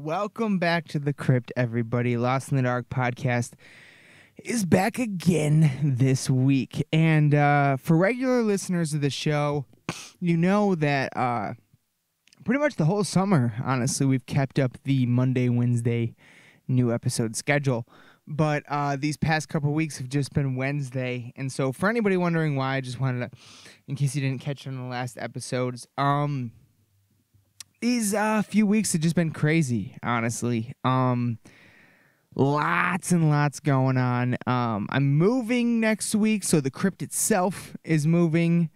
Welcome back to the crypt, everybody. Lost in the Dark podcast is back again this week. And for regular listeners of the show, you know that pretty much the whole summer, honestly, we've kept up the Monday, Wednesday new episode schedule. But these past couple weeks have just been Wednesday. And so for anybody wondering why, I just wanted to, in case you didn't catch it in the last episodes, these few weeks have just been crazy, honestly. Lots and lots going on. I'm moving next week, so the crypt itself is moving.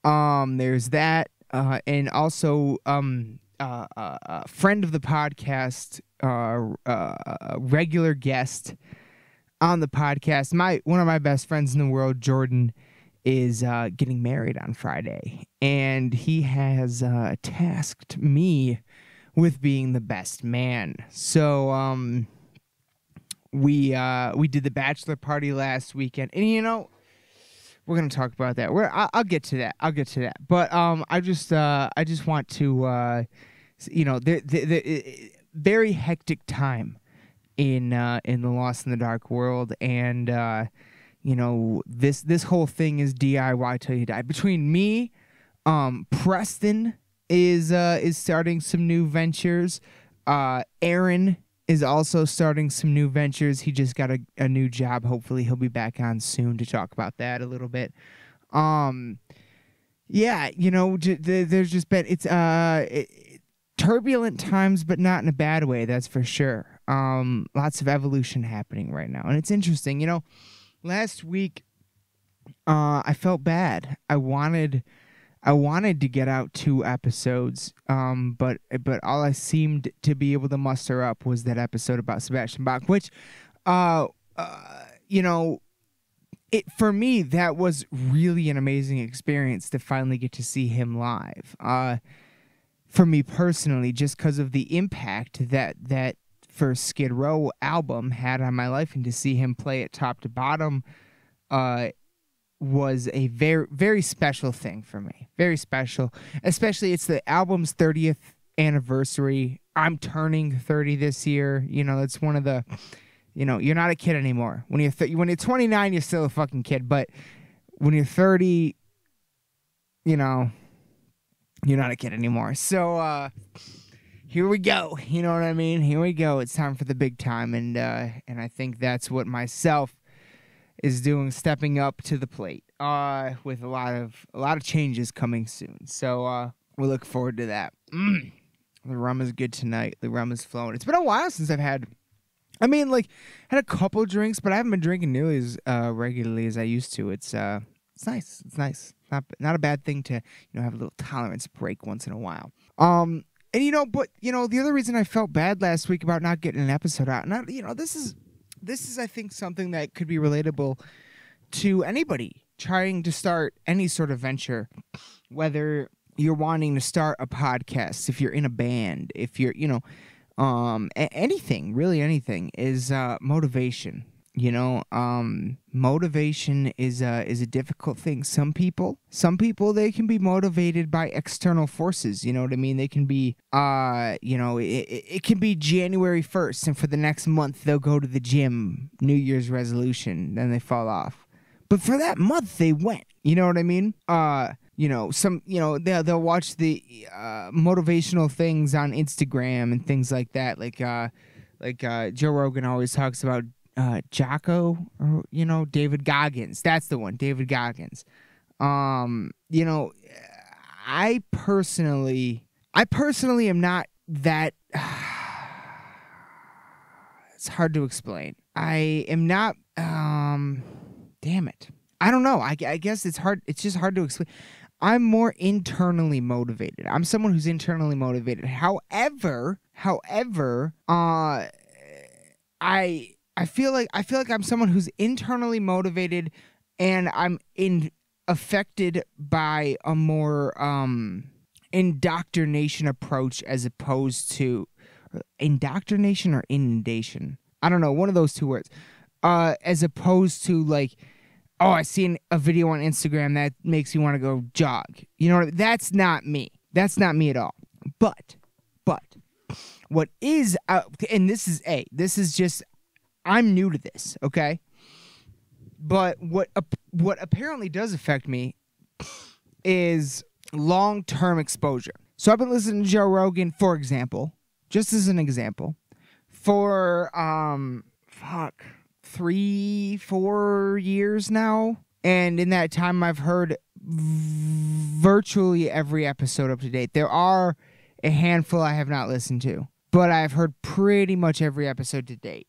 There's that. And also, a friend of the podcast, regular guest on the podcast, one of my best friends in the world, Jordan, is getting married on Friday, and he has tasked me with being the best man. So we did the bachelor party last weekend, and you know, we're gonna talk about that. I'll get to that. But I just want to the very hectic time in the Lost in the Dark world, and this whole thing is DIY till you die. Between me, Preston is starting some new ventures. Aaron is also starting some new ventures. He just got a new job. Hopefully he'll be back on soon to talk about that a little bit. There's just been turbulent times, but not in a bad way, that's for sure. Lots of evolution happening right now, and it's interesting. Last week, I felt bad. I wanted to get out 2 episodes, but all I seemed to be able to muster up was that episode about Sebastian Bach, which, for me, that was really an amazing experience to finally get to see him live. For me personally, just because of the impact that first Skid Row album had on my life, and to see him play it top to bottom was a very, very special thing for me. Very special. Especially, it's the album's 30th anniversary. I'm turning 30 this year. It's one of the, you're not a kid anymore. When you're 29, you're still a fucking kid. But when you're 30, you're not a kid anymore. So, here we go. You know what I mean? Here we go. It's time for the big time, and I think that's what myself is doing, stepping up to the plate. With a lot of changes coming soon. So we look forward to that. The rum is good tonight. The rum is flowing. It's been a while since I've had a couple drinks, but I haven't been drinking nearly as regularly as I used to. It's nice. It's nice. Not a bad thing to have a little tolerance break once in a while. And the other reason I felt bad last week about not getting an episode out, this is I think something that could be relatable to anybody trying to start any sort of venture, whether you're wanting to start a podcast, if you're in a band, if you're, anything, really anything, is motivation. Motivation is a difficult thing. Some people, they can be motivated by external forces. You know what I mean? They can be, it can be January 1st, and for the next month they'll go to the gym, New Year's resolution, then they fall off. But for that month they went. You know what I mean? They'll watch the motivational things on Instagram and things like that. Like Joe Rogan always talks about Jocko, or David Goggins. That's the one, David Goggins. I personally am not that. It's hard to explain. I am not. Damn it. I don't know. I guess it's hard. It's just hard to explain. I'm more internally motivated. I'm someone who's internally motivated. However, I feel like I'm someone who's internally motivated, and I'm affected by a more indoctrination approach, as opposed to indoctrination or inundation. I don't know, one of those two words. As opposed to I seen a video on Instagram that makes you want to go jog. That's not me. That's not me at all. But What is, and this is just, I'm new to this, okay? But what apparently does affect me is long-term exposure. So I've been listening to Joe Rogan, for example, just as an example, for 3-4 years now. And in that time, I've heard virtually every episode up to date. There are a handful I have not listened to, but I've heard pretty much every episode to date.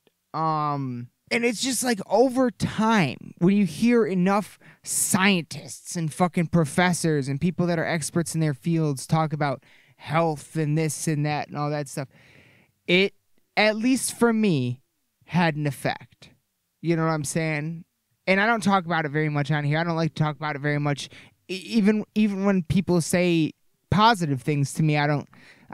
And it's just like over time, when you hear enough scientists and fucking professors and people that are experts in their fields talk about health and this and that and all that stuff, it, at least for me, had an effect. You know what I'm saying? And I don't talk about it very much on here. I don't like to talk about it very much. Even when people say positive things to me, I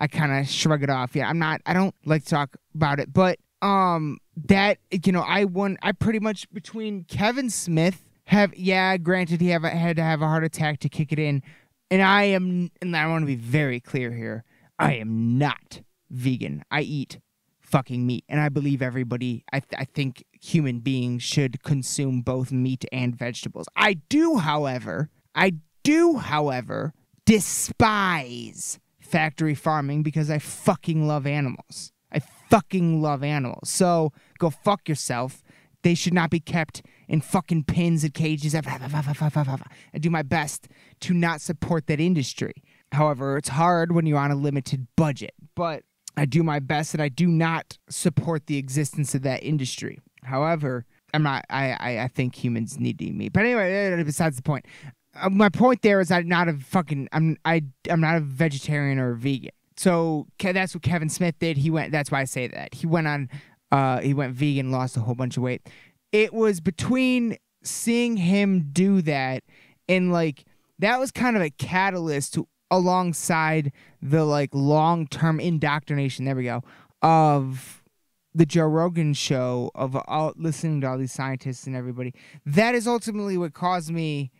kind of shrug it off. Yeah, I don't like to talk about it. But that, you know, I pretty much, between Kevin Smith, granted he had to have a heart attack to kick it in, and I want to be very clear here, I am not vegan. I eat fucking meat, and I believe everybody, I think human beings should consume both meat and vegetables. I do, however, despise factory farming because I fucking love animals. So go fuck yourself. They should not be kept in fucking pins and cages. I do my best to not support that industry. However, it's hard when you're on a limited budget. But I do my best, and I do not support the existence of that industry. However, I think humans need to eat meat. But anyway, besides the point. My point there is I'm not a vegetarian or a vegan. So that's what Kevin Smith did. That's why I say that. He went vegan, lost a whole bunch of weight. It was between seeing him do that and like, that was kind of a catalyst alongside the like long-term indoctrination, there we go, of the Joe Rogan show, of listening to all these scientists and everybody. That is ultimately what caused me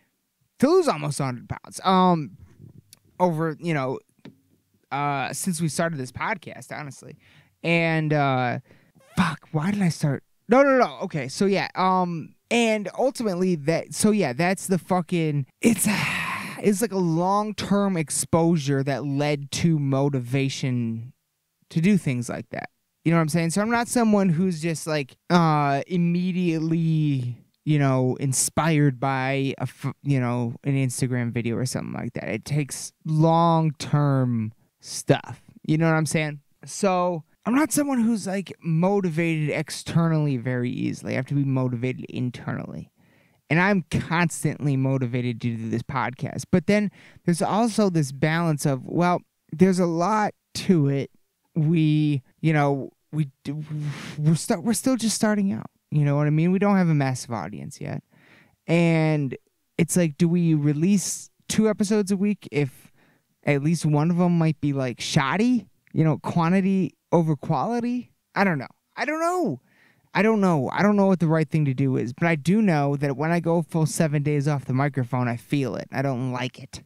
to lose almost 100 pounds. Over, you know, since we started this podcast, honestly. And why did I start? No. Okay, so yeah. And ultimately that's the fucking, it's like a long-term exposure that led to motivation to do things like that. You know what I'm saying? So I'm not someone who's just like immediately, you know, inspired by an Instagram video or something like that. It takes long-term stuff. You know what I'm saying? So I'm not someone who's like motivated externally very easily. I have to be motivated internally. And I'm constantly motivated to do this podcast. But then there's also this balance of, well, there's a lot to it. We're still just starting out. You know what I mean? We don't have a massive audience yet. And it's like, do we release 2 episodes a week if at least one of them might be like shoddy? You know, quantity over quality? I don't know what the right thing to do is, but I do know that when I go full 7 days off the microphone, I feel it. I don't like it.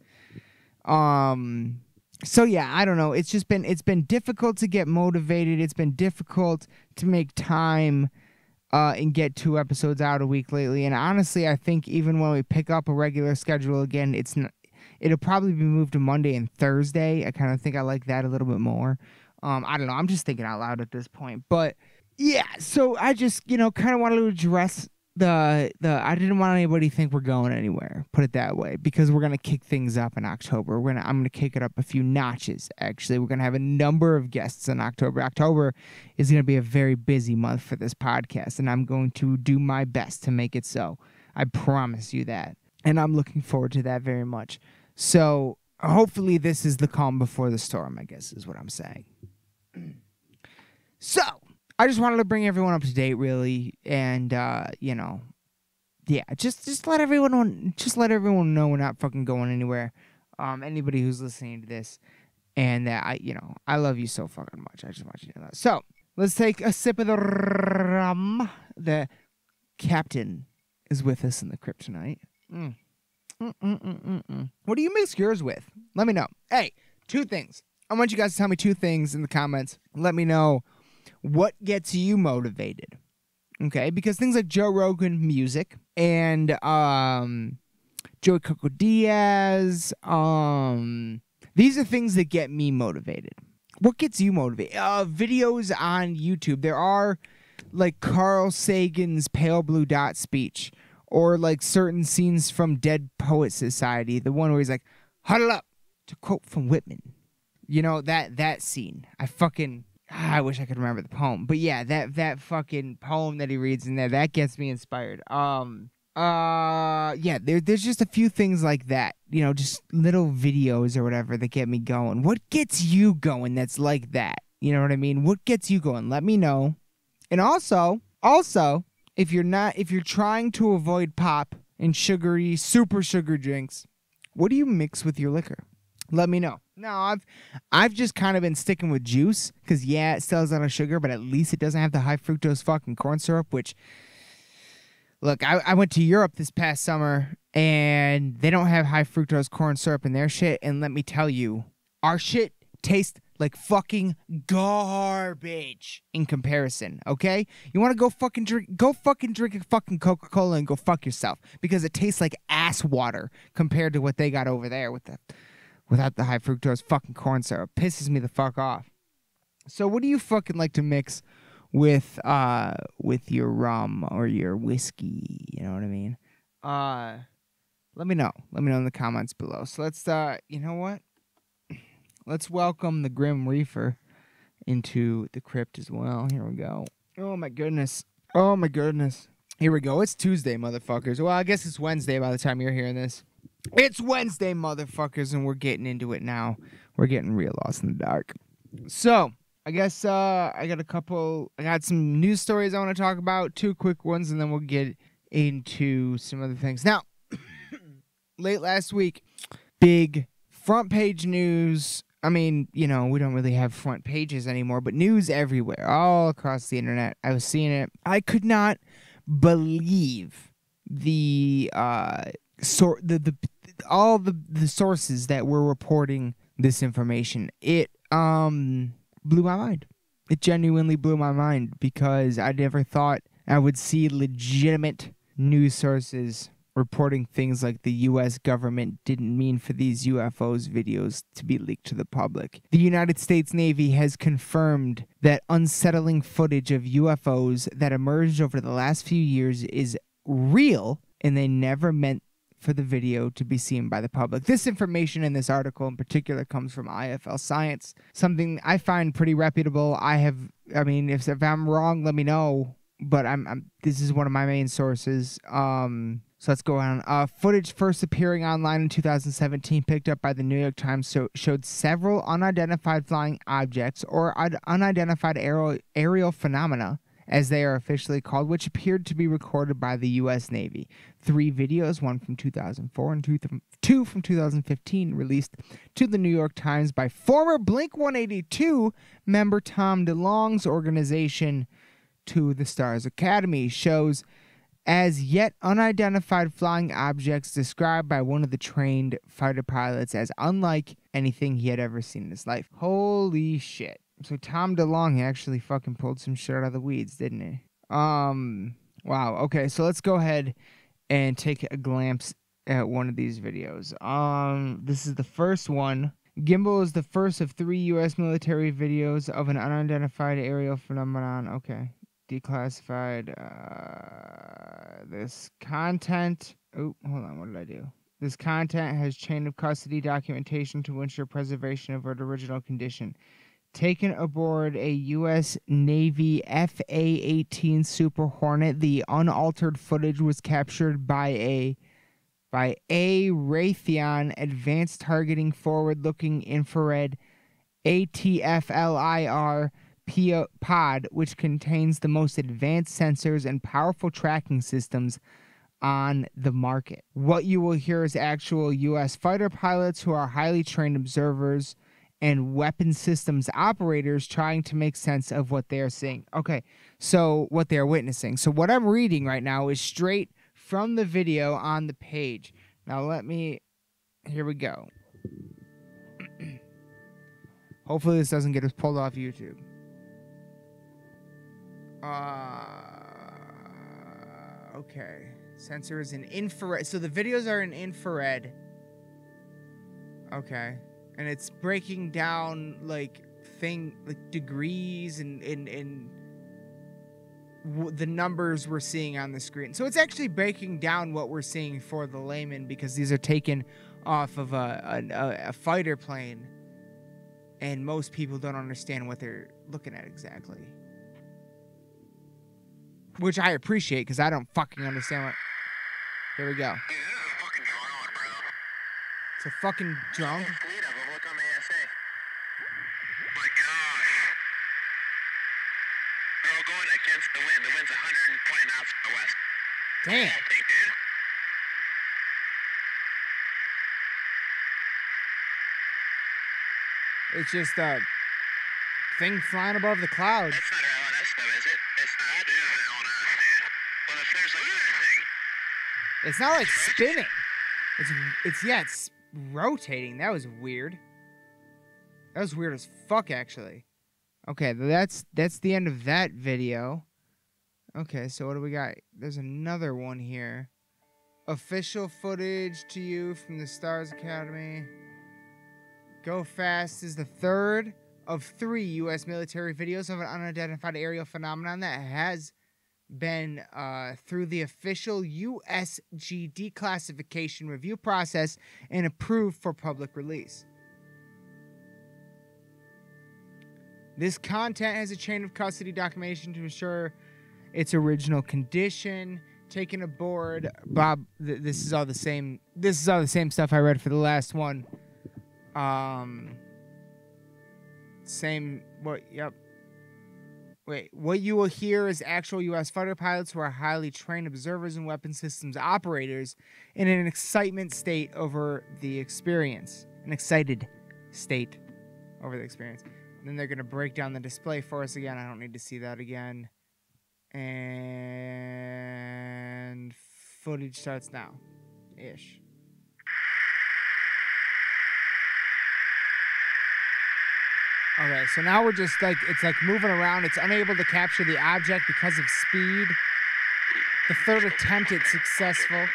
So yeah, I don't know. It's been difficult to get motivated. It's been difficult to make time and get 2 episodes out a week lately. And honestly, I think even when we pick up a regular schedule again, it'll probably be moved to Monday and Thursday. I kind of think I like that a little bit more. I don't know. I'm just thinking out loud at this point. But yeah, so I just, kind of wanted to address I didn't want anybody to think we're going anywhere, put it that way, because we're going to kick things up in October. I'm going to kick it up a few notches, actually. We're going to have a number of guests in October. October is going to be a very busy month for this podcast, and I'm going to do my best to make it so. I promise you that. And I'm looking forward to that very much. So hopefully this is the calm before the storm, I guess is what I'm saying. So I just wanted to bring everyone up to date, really, and just let everyone know we're not fucking going anywhere. Anybody who's listening to this, and that I love you so fucking much. I just want you to know that. So let's take a sip of the rum. The captain is with us in the crypt tonight. What do you mix yours with? Let me know. Hey, 2 things. I want you guys to tell me two things in the comments. Let me know what gets you motivated. Okay, because things like Joe Rogan music and Joey Coco Diaz, these are things that get me motivated. What gets you motivated? Videos on YouTube. There are like Carl Sagan's Pale Blue Dot speech, or like certain scenes from Dead Poet Society. The one where he's like, "Huddle up," to quote from Whitman. You know, that scene. I wish I could remember the poem. But yeah, that fucking poem that he reads in there, that gets me inspired. Yeah, there's just a few things like that, you know, just little videos or whatever that get me going. What gets you going that's like that? You know what I mean? What gets you going? Let me know. And also, if you're trying to avoid pop and sugary, super sugar drinks, what do you mix with your liquor? Let me know. No, I've just kind of been sticking with juice because, yeah, it still has a lot of sugar, but at least it doesn't have the high fructose fucking corn syrup, which, look, I went to Europe this past summer, and they don't have high fructose corn syrup in their shit, and let me tell you, our shit tastes like fucking garbage in comparison, okay? You want to go fucking drink a fucking Coca-Cola and go fuck yourself, because it tastes like ass water compared to what they got over there without the high fructose fucking corn syrup. Pisses me the fuck off. So what do you fucking like to mix with your rum or your whiskey? You know what I mean? Let me know. Let me know in the comments below. So let's you know what? Let's welcome the Grim Reaper into the crypt as well. Here we go. Oh my goodness. Oh my goodness. Here we go. It's Tuesday, motherfuckers. Well, I guess it's Wednesday by the time you're hearing this. It's Wednesday, motherfuckers, and we're getting into it now. We're getting real lost in the dark. So, I guess I got some news stories I want to talk about, two quick ones, and then we'll get into some other things. Now, late last week, big front page news. I mean, you know, we don't really have front pages anymore, but news everywhere, all across the internet. I was seeing it. I could not believe all the sources that were reporting this information. It blew my mind. It genuinely blew my mind, because I never thought I would see legitimate news sources reporting things like the U.S. government didn't mean for these UFOs videos to be leaked to the public. The United States Navy has confirmed that unsettling footage of UFOs that emerged over the last few years is real, and they never meant for the video to be seen by the public. This information in this article in particular comes from IFL Science, something I find pretty reputable. If I'm wrong, let me know, but this is one of my main sources. So let's go on. Footage first appearing online in 2017, picked up by the New York Times, showed several unidentified flying objects, or unidentified aerial phenomena, as they are officially called, which appeared to be recorded by the U.S. Navy. 3 videos, one from 2004 and two from 2015, released to the New York Times by former Blink-182 member Tom DeLonge's organization, To the Stars Academy, shows as yet unidentified flying objects described by one of the trained fighter pilots as unlike anything he had ever seen in his life. Holy shit. So Tom DeLonge actually fucking pulled some shit out of the weeds, didn't he? Wow. Okay, so let's go ahead and take a glance at one of these videos. This is the first one. Gimbal is the first of 3 U.S. military videos of an unidentified aerial phenomenon. Okay. Declassified. This content. Oh, hold on. What did I do? This content has chain of custody documentation to ensure preservation of its original condition. Taken aboard a U.S. Navy FA-18 Super Hornet, the unaltered footage was captured by a Raytheon Advanced Targeting Forward-Looking Infrared ATFLIR pod, which contains the most advanced sensors and powerful tracking systems on the market. What you will hear is actual U.S. fighter pilots who are highly trained observers and weapon systems operators trying to make sense of what they're seeing. Okay, so what they're witnessing. So what I'm reading right now is straight from the video on the page. Now here we go. Hopefully this doesn't get us pulled off YouTube. Okay. Sensor is in infrared. So the videos are in infrared. Okay. And it's breaking down like degrees and the numbers we're seeing on the screen. So it's actually breaking down what we're seeing for the layman, because these are taken off of a fighter plane, and most people don't understand what they're looking at exactly. Which I appreciate, because I don't fucking understand what... Here we go. Dude, this is a fucking drone, bro. It's a fucking drone? There's a fleet of them. Look on the ASA. My gosh. They're all going against the wind. The wind's 120 knots from the west. Damn. Thing, dude. It's just a thing flying above the clouds. That's not our LNS, though, is it? It's not. That is an LNS, dude. Well, if there's like another thing. It's not like spinning. It's rotating. That was weird. That was weird as fuck, actually. Okay, that's the end of that video. Okay, so what do we got? There's another one here. Official footage to you from the Stars Academy. Go Fast is the third of 3 U.S. military videos of an unidentified aerial phenomenon that has been through the official USG declassification review process and approved for public release. This content has a chain of custody documentation to ensure its original condition. Taken aboard, Bob. This is all the same. This is all the same stuff I read for the last one. Same. What? Yep. Wait. What you will hear is actual U.S. fighter pilots who are highly trained observers and weapon systems operators in an excitement state over the experience. An excited state over the experience. And then they're going to break down the display for us again. I don't need to see that again. And footage starts now. Ish. Okay, so now we're just like, it's like moving around. It's unable to capture the object because of speed. The third attempt, it's successful.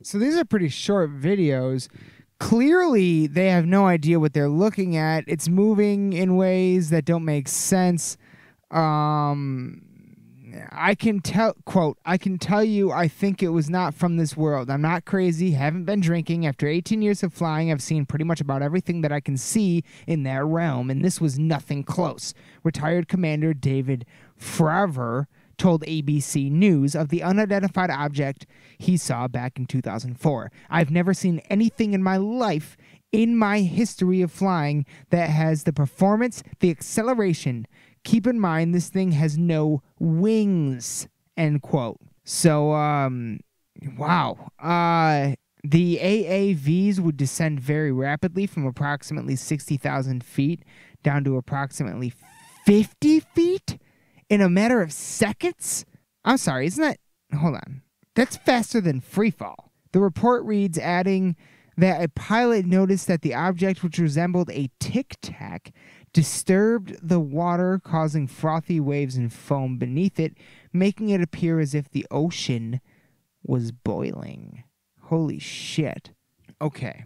So these are pretty short videos. Clearly, they have no idea what they're looking at. It's moving in ways that don't make sense. I can tell, quote, I can tell you I think it was not from this world. I'm not crazy, haven't been drinking. After 18 years of flying, I've seen pretty much about everything that I can see in that realm, and this was nothing close. Retired Commander David Fravor told ABC News of the unidentified object he saw back in 2004. I've never seen anything in my life, in my history of flying, that has the performance, the acceleration. Keep in mind, this thing has no wings, end quote. So, wow. The AAVs would descend very rapidly from approximately 60,000 feet down to approximately 50 feet? In a matter of seconds? I'm sorry, isn't that... Hold on. That's faster than freefall. The report reads, adding that a pilot noticed that the object, which resembled a tic-tac, disturbed the water, causing frothy waves and foam beneath it, making it appear as if the ocean was boiling. Holy shit. Okay.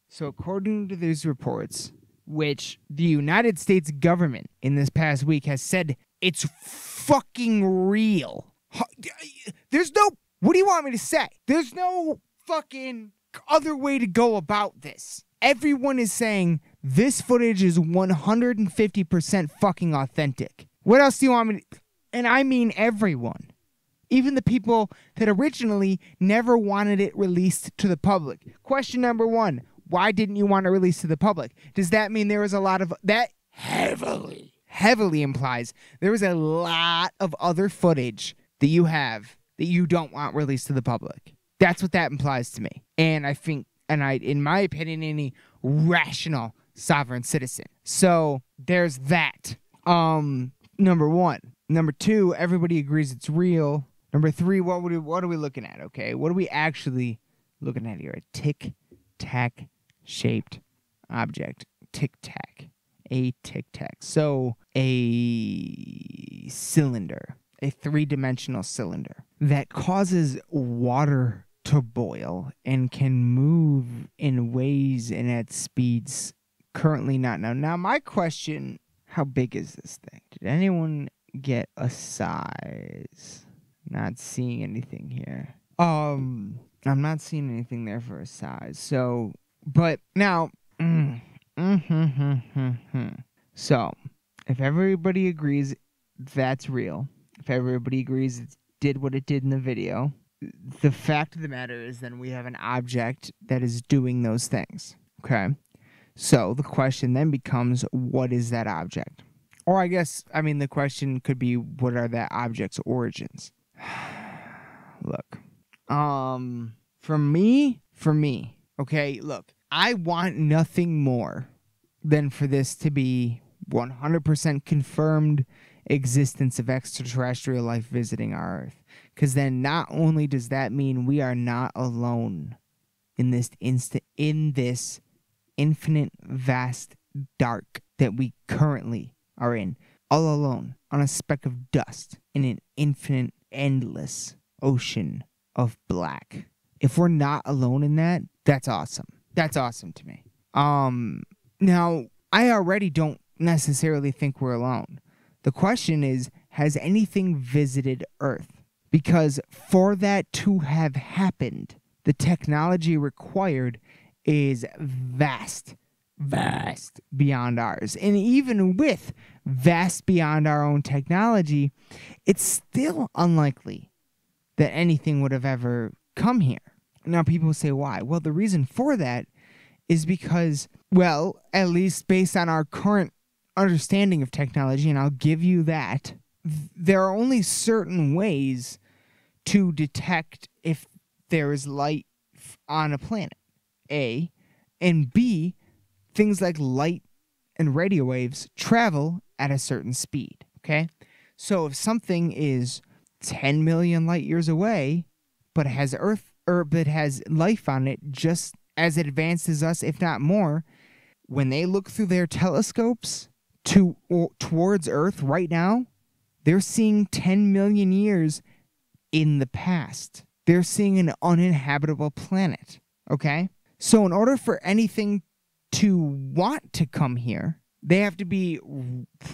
So according to these reports, which the United States government in this past week has said it's fucking real. There's no... What do you want me to say? There's no fucking other way to go about this. Everyone is saying this footage is 150% fucking authentic. What else do you want me to... And I mean everyone. Even the people that originally never wanted it released to the public. Question number 1. Why didn't you want to release to the public? Does that mean there was a lot of... That heavily implies there was a lot of other footage that you have that you don't want released to the public. That's what that implies to me. And I think, in my opinion, any rational sovereign citizen. So there's that. Number one. Number two, everybody agrees it's real. Number three, what are we looking at? Okay, what are we actually looking at here? A tic-tac shaped object. Tic-tac. A tic-tac. So a cylinder, a three-dimensional cylinder that causes water to boil and can move in ways and at speeds currently not known. Now, my question, how big is this thing? Did anyone get a size? Not seeing anything here. I'm not seeing anything there for a size. So, but now, so if everybody agrees that's real, if everybody agrees it did what it did in the video, the fact of the matter is then we have an object that is doing those things. Okay? So the question then becomes, what is that object? Or I guess, the question could be, what are that object's origins? Look, for me, okay, look, I want nothing more than for this to be 100% confirmed existence of extraterrestrial life visiting our Earth. Because then not only does that mean we are not alone in this infinite, vast dark that we currently are in, all alone on a speck of dust in an infinite, endless ocean of black. If we're not alone in that, that's awesome. That's awesome to me. Now, I already don't necessarily think we're alone. The question is, has anything visited Earth? Because for that to have happened, the technology required is vast beyond ours. And even with vast beyond our own technology, it's still unlikely that anything would have ever come here. Now, people say, why? Well, the reason for that is because, well, at least based on our current understanding of technology, and I'll give you that, there are only certain ways to detect if there is light on a planet, A, and B, things like light and radio waves travel at a certain speed, okay? So if something is 10 million light years away, but has but has life on it just as advanced as us, if not more, when they look through their telescopes towards Earth right now, they're seeing 10 million years in the past. They're seeing an uninhabitable planet, okay? So in order for anything to want to come here, they have to be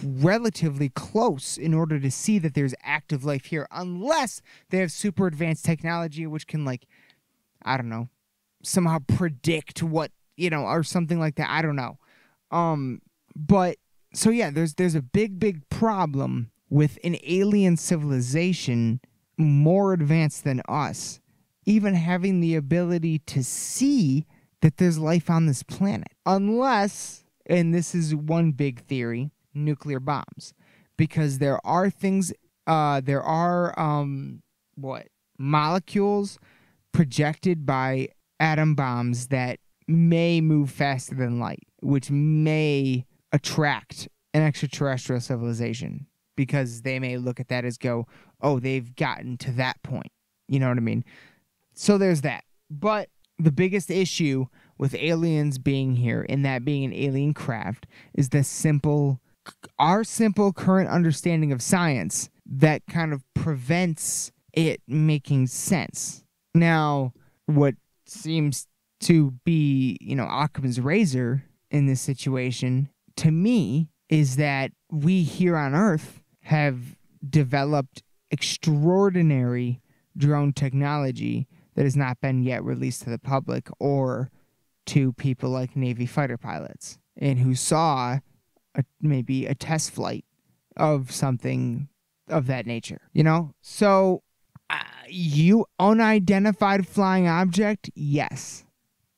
relatively close in order to see that there's active life here, unless they have super advanced technology which can, somehow predict what, or something like that. I don't know. But so yeah, there's a big problem with an alien civilization more advanced than us even having the ability to see that there's life on this planet. Unless, and this is one big theory, nuclear bombs. Because there are things, molecules projected by atom bombs that may move faster than light, which may attract an extraterrestrial civilization. Because they may look at that as they've gotten to that point. You know what I mean? So there's that. But the biggest issue with aliens being here and that being an alien craft is our simple current understanding of science that kind of prevents it making sense. Now, what seems to be, Occam's razor in this situation, to me, is that we here on Earth have developed extraordinary drone technology that has not been yet released to the public or to people like Navy fighter pilots, and who saw maybe a test flight of something of that nature, So, unidentified flying object, yes.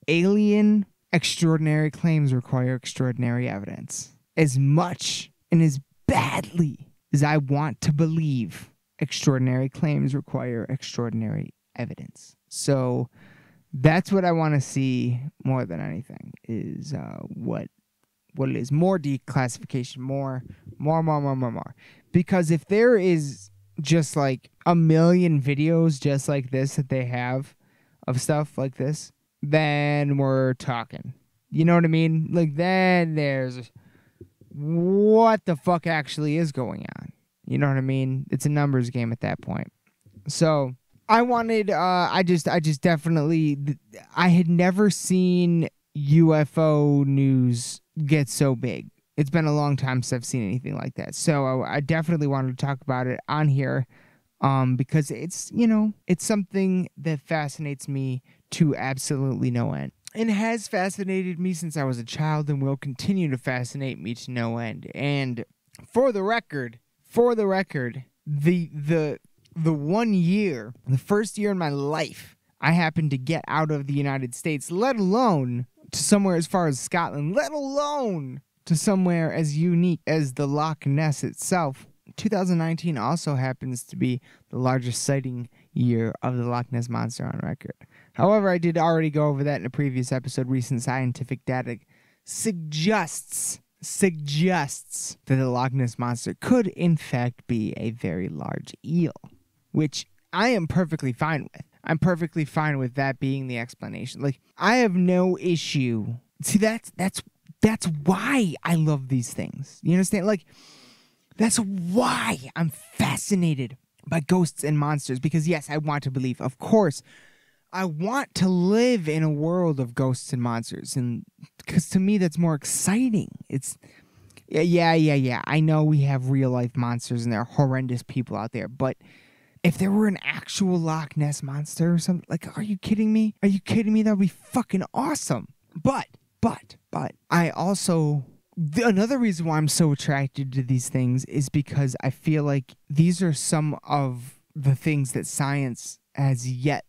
Alien, extraordinary claims require extraordinary evidence. As much and as badly as I want to believe extraordinary claims require extraordinary evidence. So that's what I want to see more than anything is what it is. More declassification, more. Because if there is just like a million videos just like this that they have of stuff like this, then we're talking. You know what I mean? Like, then there's what the fuck actually is going on. You know what I mean? It's a numbers game at that point. So I wanted, I just definitely, I had never seen UFO news get so big. It's been a long time since I've seen anything like that. So I definitely wanted to talk about it on here, because it's, you know, it's something that fascinates me to absolutely no end. And has fascinated me since I was a child and will continue to fascinate me to no end. And for the record, the 1 year, the first year in my life, I happened to get out of the United States, let alone to somewhere as far as Scotland, let alone to somewhere as unique as the Loch Ness itself. 2019 also happens to be the largest sighting year of the Loch Ness Monster on record. However, I did already go over that in a previous episode. Recent scientific data suggests that the Loch Ness Monster could, in fact, be a very large eel, which I am perfectly fine with. I'm perfectly fine with that being the explanation. Like, I have no issue. See, that's why I love these things. You understand? Like, that's why I'm fascinated by ghosts and monsters. Because, yes, I want to believe. Of course, I want to live in a world of ghosts and monsters. And because to me, that's more exciting. It's, yeah. I know we have real life monsters and there are horrendous people out there. But if there were an actual Loch Ness monster or something, like, are you kidding me? Are you kidding me? That would be fucking awesome. But, I also, another reason why I'm so attracted to these things is because I feel like these are some of the things that science has yet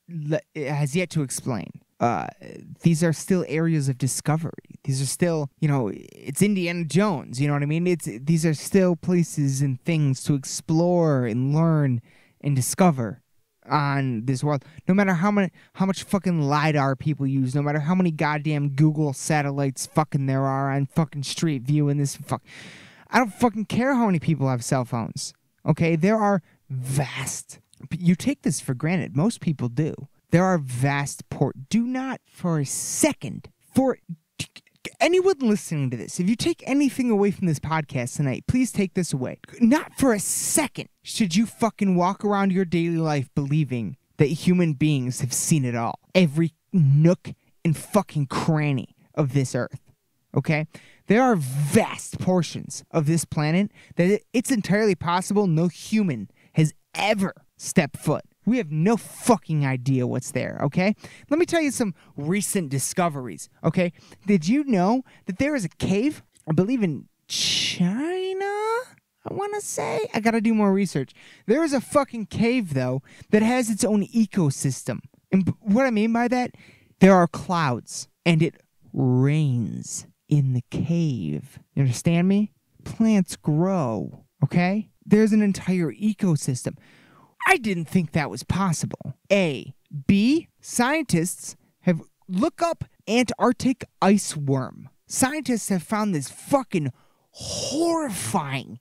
to explain. These are still areas of discovery. These are still, you know, it's Indiana Jones, you know what I mean? These are still places and things to explore and learn and discover on this world. No matter how much fucking LiDAR people use, no matter how many goddamn Google satellites fucking there are on fucking Street View and this fuck. I don't fucking care how many people have cell phones. Okay? There are vast. You take this for granted. Most people do. There are vast do not for a second, for anyone listening to this, if you take anything away from this podcast tonight, please take this away. Not for a second should you fucking walk around your daily life believing that human beings have seen it all. Every nook and fucking cranny of this earth. Okay? There are vast portions of this planet that it's entirely possible no human has ever stepped foot. We have no fucking idea what's there, okay? Let me tell you some recent discoveries, okay? Did you know that there is a cave, I believe in China, I want to say? I got to do more research. There is a fucking cave, though, that has its own ecosystem. And what I mean by that, there are clouds, and it rains in the cave. You understand me? Plants grow, okay? There's an entire ecosystem. I didn't think that was possible. A. B. Scientists have look up Antarctic ice worm. Scientists have found this fucking horrifying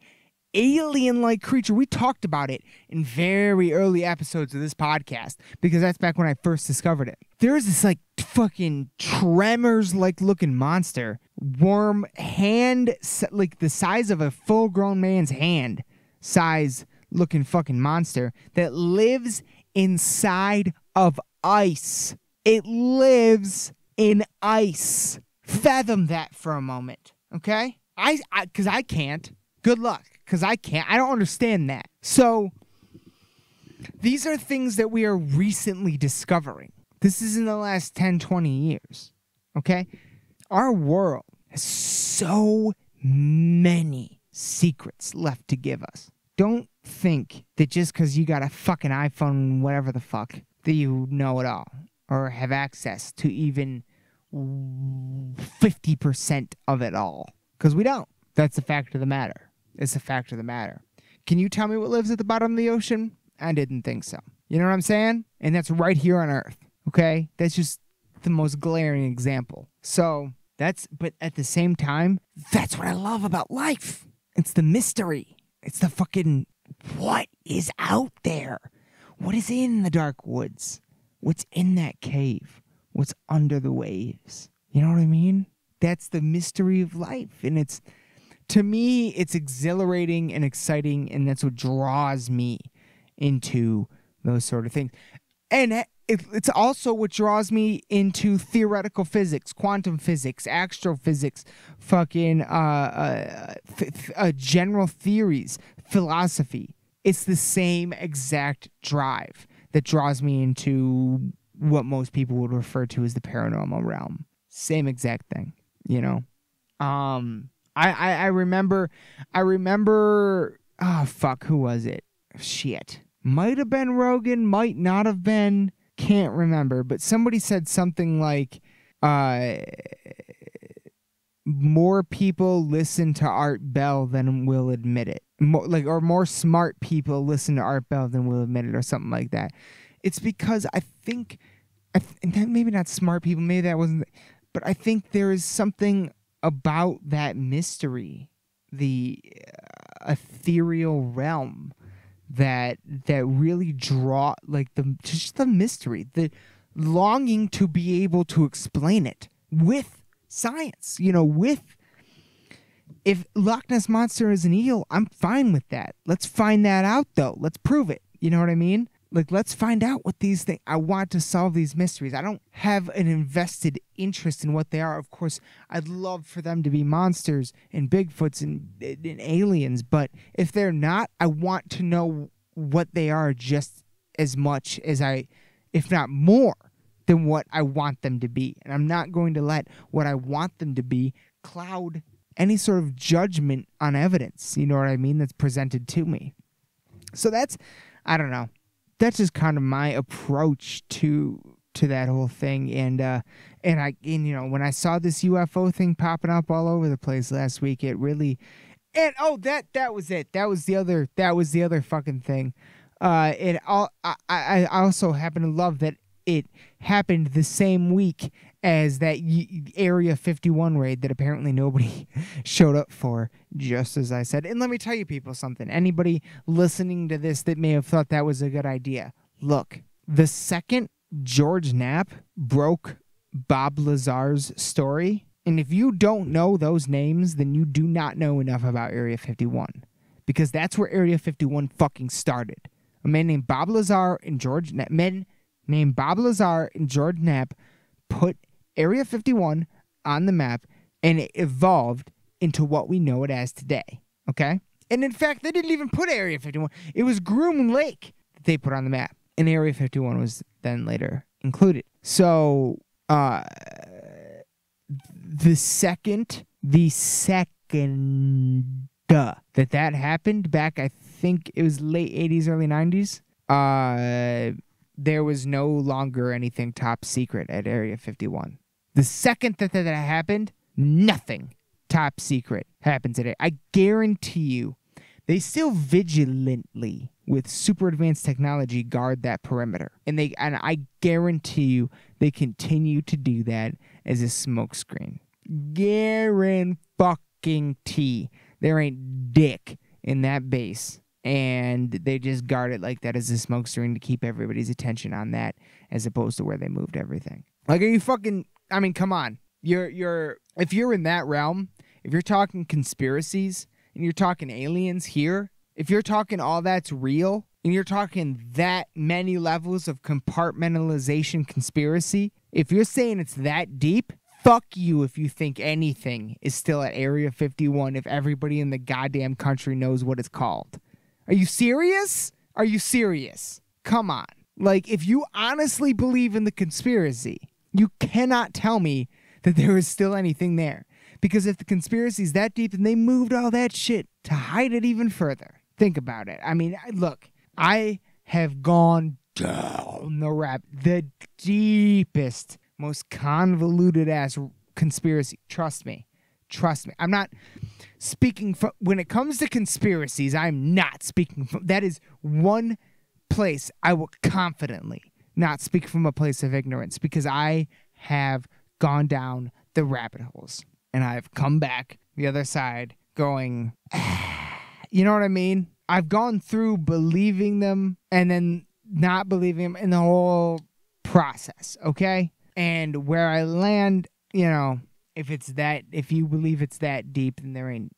alien-like creature. We talked about it in very early episodes of this podcast because that's back when I first discovered it. There is this like fucking tremors-like looking monster, worm, hand, like the size of a full-grown man's hand size looking fucking monster that lives inside of ice. It lives in ice. Fathom that for a moment, okay? Because I can't. Good luck, because I can't. I don't understand that. So, these are things that we are recently discovering. This is in the last 10, 20 years, okay? Our world has so many secrets left to give us. Don't think that just because you got a fucking iPhone, whatever the fuck, that you know it all or have access to even 50% of it all. Because we don't. That's the fact of the matter. It's the fact of the matter. Can you tell me what lives at the bottom of the ocean? I didn't think so. You know what I'm saying? And that's right here on Earth, okay? That's just the most glaring example. So but at the same time, that's what I love about life. It's the mystery. It's the fucking, what is out there? What is in the dark woods? What's in that cave? What's under the waves? You know what I mean? That's the mystery of life. And to me, it's exhilarating and exciting, and that's what draws me into those sort of things. And it's also what draws me into theoretical physics, quantum physics, astrophysics, fucking general theories, philosophy. It's the same exact drive that draws me into what most people would refer to as the paranormal realm. Same exact thing, you know? I remember, oh, fuck, who was it? Shit. Might have been Rogan, might not have been, can't remember, but somebody said something like, more people listen to Art Bell than will admit it. More smart people listen to Art Bell than will admit it, or something like that. It's because I think, and maybe not smart people, maybe that wasn't, but I think there is something about that mystery, the ethereal realm, that really draw, like, just the mystery, the longing to be able to explain it with science. You know, if Loch Ness Monster is an eel, I'm fine with that. Let's find that out, though. Let's prove it. You know what I mean? Like, let's find out what these things. I want to solve these mysteries. I don't have an invested interest in what they are. Of course, I'd love for them to be monsters and Bigfoots and aliens, but if they're not, I want to know what they are just as much as if not more, than what I want them to be. And I'm not going to let what I want them to be cloud any sort of judgment on evidence, you know what I mean, that's presented to me. So I don't know. That's just kind of my approach to that whole thing. And you know, when I saw this UFO thing popping up all over the place last week, it really, and that was it. That was the other fucking thing. I also happen to love that it happened the same week as that Area 51 raid that apparently nobody showed up for, just as I said. And let me tell you people something. Anybody listening to this that may have thought that was a good idea, look, the second George Knapp broke Bob Lazar's story, and if you don't know those names, then you do not know enough about Area 51, because that's where Area 51 fucking started. A man named Bob Lazar and George Knapp, put Area 51 on the map, and it evolved into what we know it as today, okay? And in fact, they didn't even put Area 51. It was Groom Lake that they put on the map, and Area 51 was then later included. So, the second that happened back, I think it was late 80s, early 90s, there was no longer anything top secret at Area 51. The second that happened, nothing top secret happens today. I guarantee you, they still vigilantly, with super advanced technology, guard that perimeter. And I guarantee you, they continue to do that as a smokescreen. Guarantee. There ain't dick in that base. And they just guard it like that as a smokescreen to keep everybody's attention on that, as opposed to where they moved everything. Like, are you fucking, I mean, come on. If you're in that realm, if you're talking conspiracies, and you're talking aliens here, if you're talking all that's real, and you're talking that many levels of compartmentalization conspiracy, if you're saying it's that deep, fuck you if you think anything is still at Area 51 if everybody in the goddamn country knows what it's called. Are you serious? Are you serious? Come on. Like, if you honestly believe in the conspiracy, you cannot tell me that there is still anything there. Because if the conspiracy is that deep, then they moved all that shit to hide it even further. Think about it. I mean, look, I have gone down the deepest, most convoluted ass conspiracy. Trust me. Trust me. I'm not speaking from, when it comes to conspiracies, I'm not speaking from, that is one place I will confidently not speak from a place of ignorance, because I have gone down the rabbit holes and I've come back the other side going, you know what I mean? I've gone through believing them and then not believing them in the whole process, okay? And where I land, you know, if you believe it's that deep, then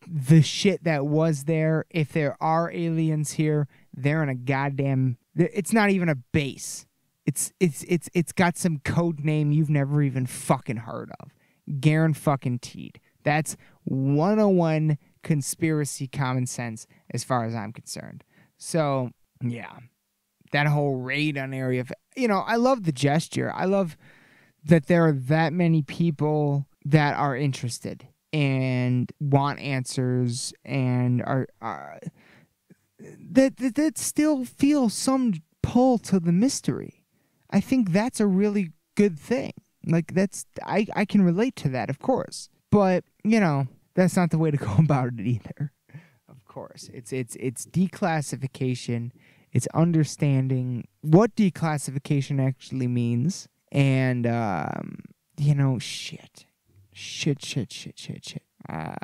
the shit that was there, if there are aliens here, they're in a goddamn, it's not even a base. It's got some code name you've never even fucking heard of. Guaranteed. That's 101 conspiracy common sense as far as I'm concerned. So, yeah. That whole raid on Area, you know, I love the gesture. I love that there are that many people that are interested and want answers and are that still feel some pull to the mystery. I think that's a really good thing. Like, that's, I can relate to that, of course. But, you know, that's not the way to go about it either. Of course. It's declassification. It's understanding what declassification actually means. And, you know, shit. I'm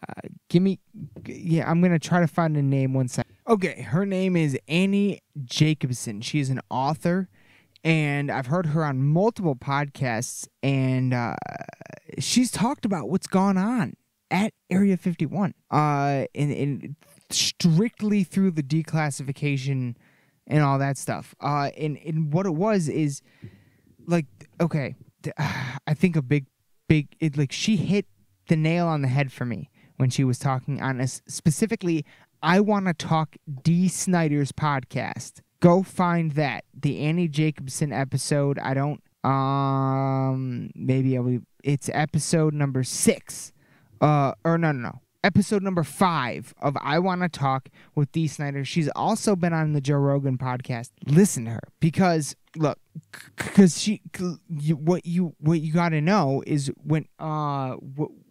going to try to find a name one second. Okay, her name is Annie Jacobson. She's an author, and I've heard her on multiple podcasts, and she's talked about what's gone on at Area 51, in strictly through the declassification and all that stuff. And what it was is, like, okay, I think a big, like, she hit the nail on the head for me when she was talking on us. Specifically, I Want to Talk D. Snyder's podcast. Go find that. The Annie Jacobson episode. I don't, it's episode number 6. No. Episode number 5 of I Want to Talk with D. Snyder. She's also been on the Joe Rogan podcast. Listen to her, because look, because what you got to know is when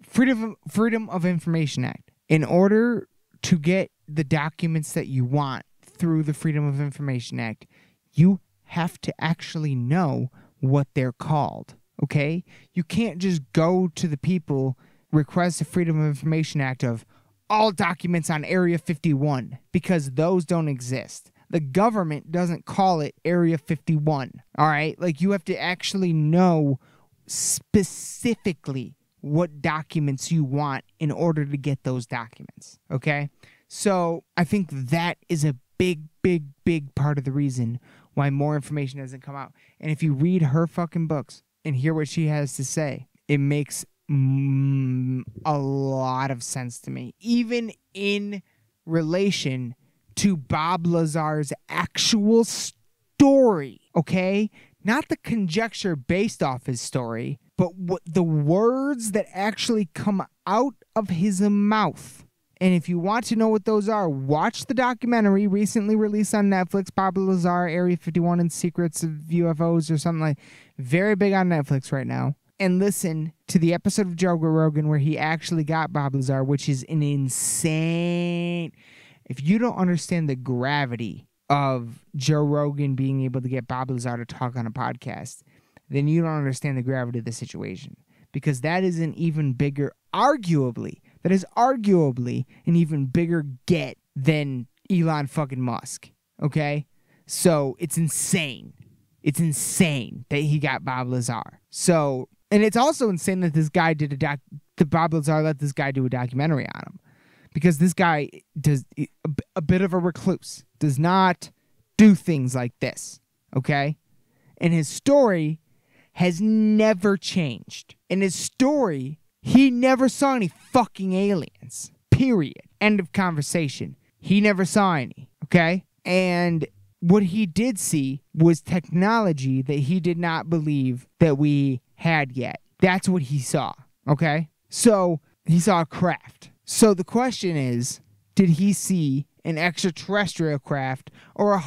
Freedom of Information Act. In order to get the documents that you want through the Freedom of Information Act, you have to actually know what they're called. Okay, you can't just go to the people, request the Freedom of Information Act of all documents on Area 51, because those don't exist. The government doesn't call it Area 51, all right? Like, you have to actually know specifically what documents you want in order to get those documents, okay? So I think that is a big part of the reason why more information doesn't come out. And if you read her fucking books and hear what she has to say, it makes a lot of sense to me, even in relation to Bob Lazar's actual story, okay? Not the conjecture based off his story, but what the words that actually come out of his mouth. And if you want to know what those are, watch the documentary recently released on Netflix, Bob Lazar, Area 51 and Secrets of UFOs or something like. Very big on Netflix right now. And listen to the episode of Joe Rogan where he actually got Bob Lazar, which is an insane. If you don't understand the gravity of Joe Rogan being able to get Bob Lazar to talk on a podcast, then you don't understand the gravity of the situation. Because that is an even bigger, arguably an even bigger get than Elon fucking Musk. Okay? So it's insane. It's insane that he got Bob Lazar. So, and it's also insane that this guy Bob Lazar let this guy do a documentary on him. Because this guy does a bit of a recluse. Does not do things like this. Okay? And his story has never changed. In his story, he never saw any fucking aliens. Period. End of conversation. He never saw any. Okay? And what he did see was technology that he did not believe that we had yet. That's what he saw. Okay? So, he saw a craft. So the question is, did he see an extraterrestrial craft or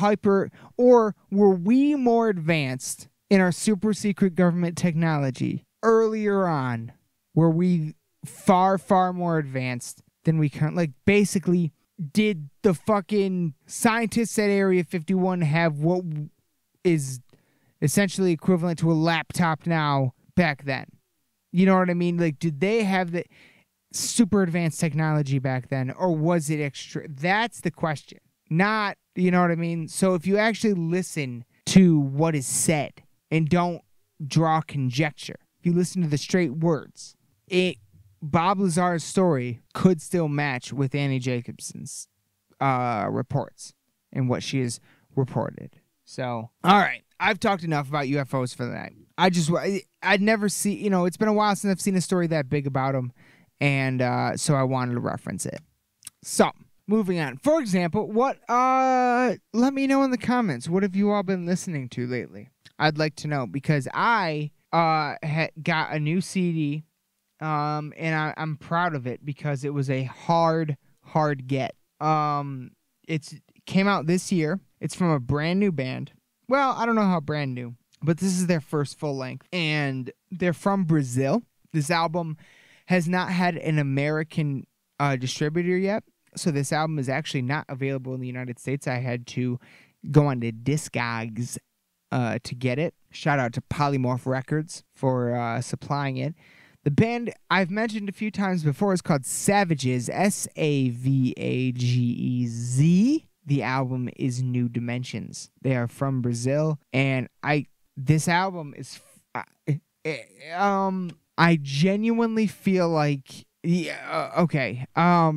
or were we more advanced in our super secret government technology earlier on, where we far, far more advanced than we currently, like, basically, did the fucking scientists at Area 51 have what is essentially equivalent to a laptop now back then? You know what I mean? Like, did they have the super advanced technology back then, or was it extra? That's the question. Not, you know what I mean? So if you actually listen to what is said and don't draw conjecture, if you listen to the straight words, Bob Lazar's story could still match with Annie Jacobson's reports and what she has reported. So, all right. I've talked enough about UFOs for the night. I'd never see, it's been a while since I've seen a story that big about them, and so I wanted to reference it. So, moving on. For example, let me know in the comments, what have you all been listening to lately? I'd like to know, because I got a new CD, and I'm proud of it because it was a hard get. It came out this year. It's from a brand new band. Well, I don't know how brand new, but this is their first full length, and they're from Brazil. This album has not had an American distributor yet, so this album is actually not available in the United States. I had to go on to Discogs to get it. Shout out to Polymorph Records for supplying it. The band I've mentioned a few times before is called Savages, Savagez. The album is New Dimensions. They are from Brazil, and this album is I genuinely feel like okay. How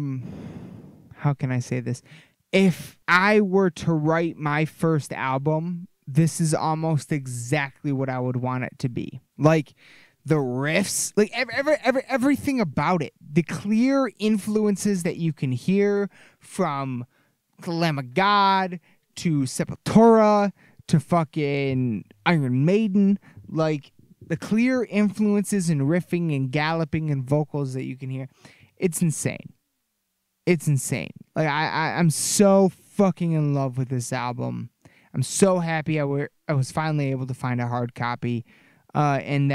can I say this? If I were to write my first album, this is almost exactly what I would want it to be. Like, the riffs, like everything about it, the clear influences that you can hear from Lamb of God to Sepultura to fucking Iron Maiden, like the clear influences in riffing and galloping and vocals that you can hear, it's insane. It's insane. Like I'm so fucking in love with this album. I'm so happy I was finally able to find a hard copy. And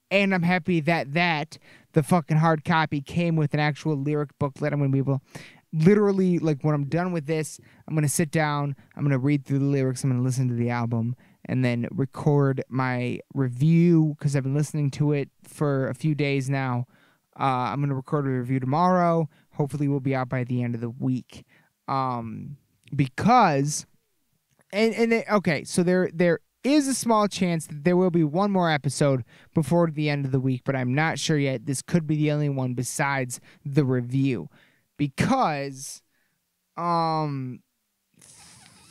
and I'm happy that the fucking hard copy came with an actual lyric booklet. I'm going to be able, literally, like, when I'm done with this, I'm going to sit down, I'm going to read through the lyrics, I'm going to listen to the album, and then record my review, because I've been listening to it for a few days now. I'm going to record a review tomorrow. Hopefully we'll be out by the end of the week. Because, okay, so there is a small chance that there will be one more episode before the end of the week, but I'm not sure yet. This could be the only one besides the review, because I'm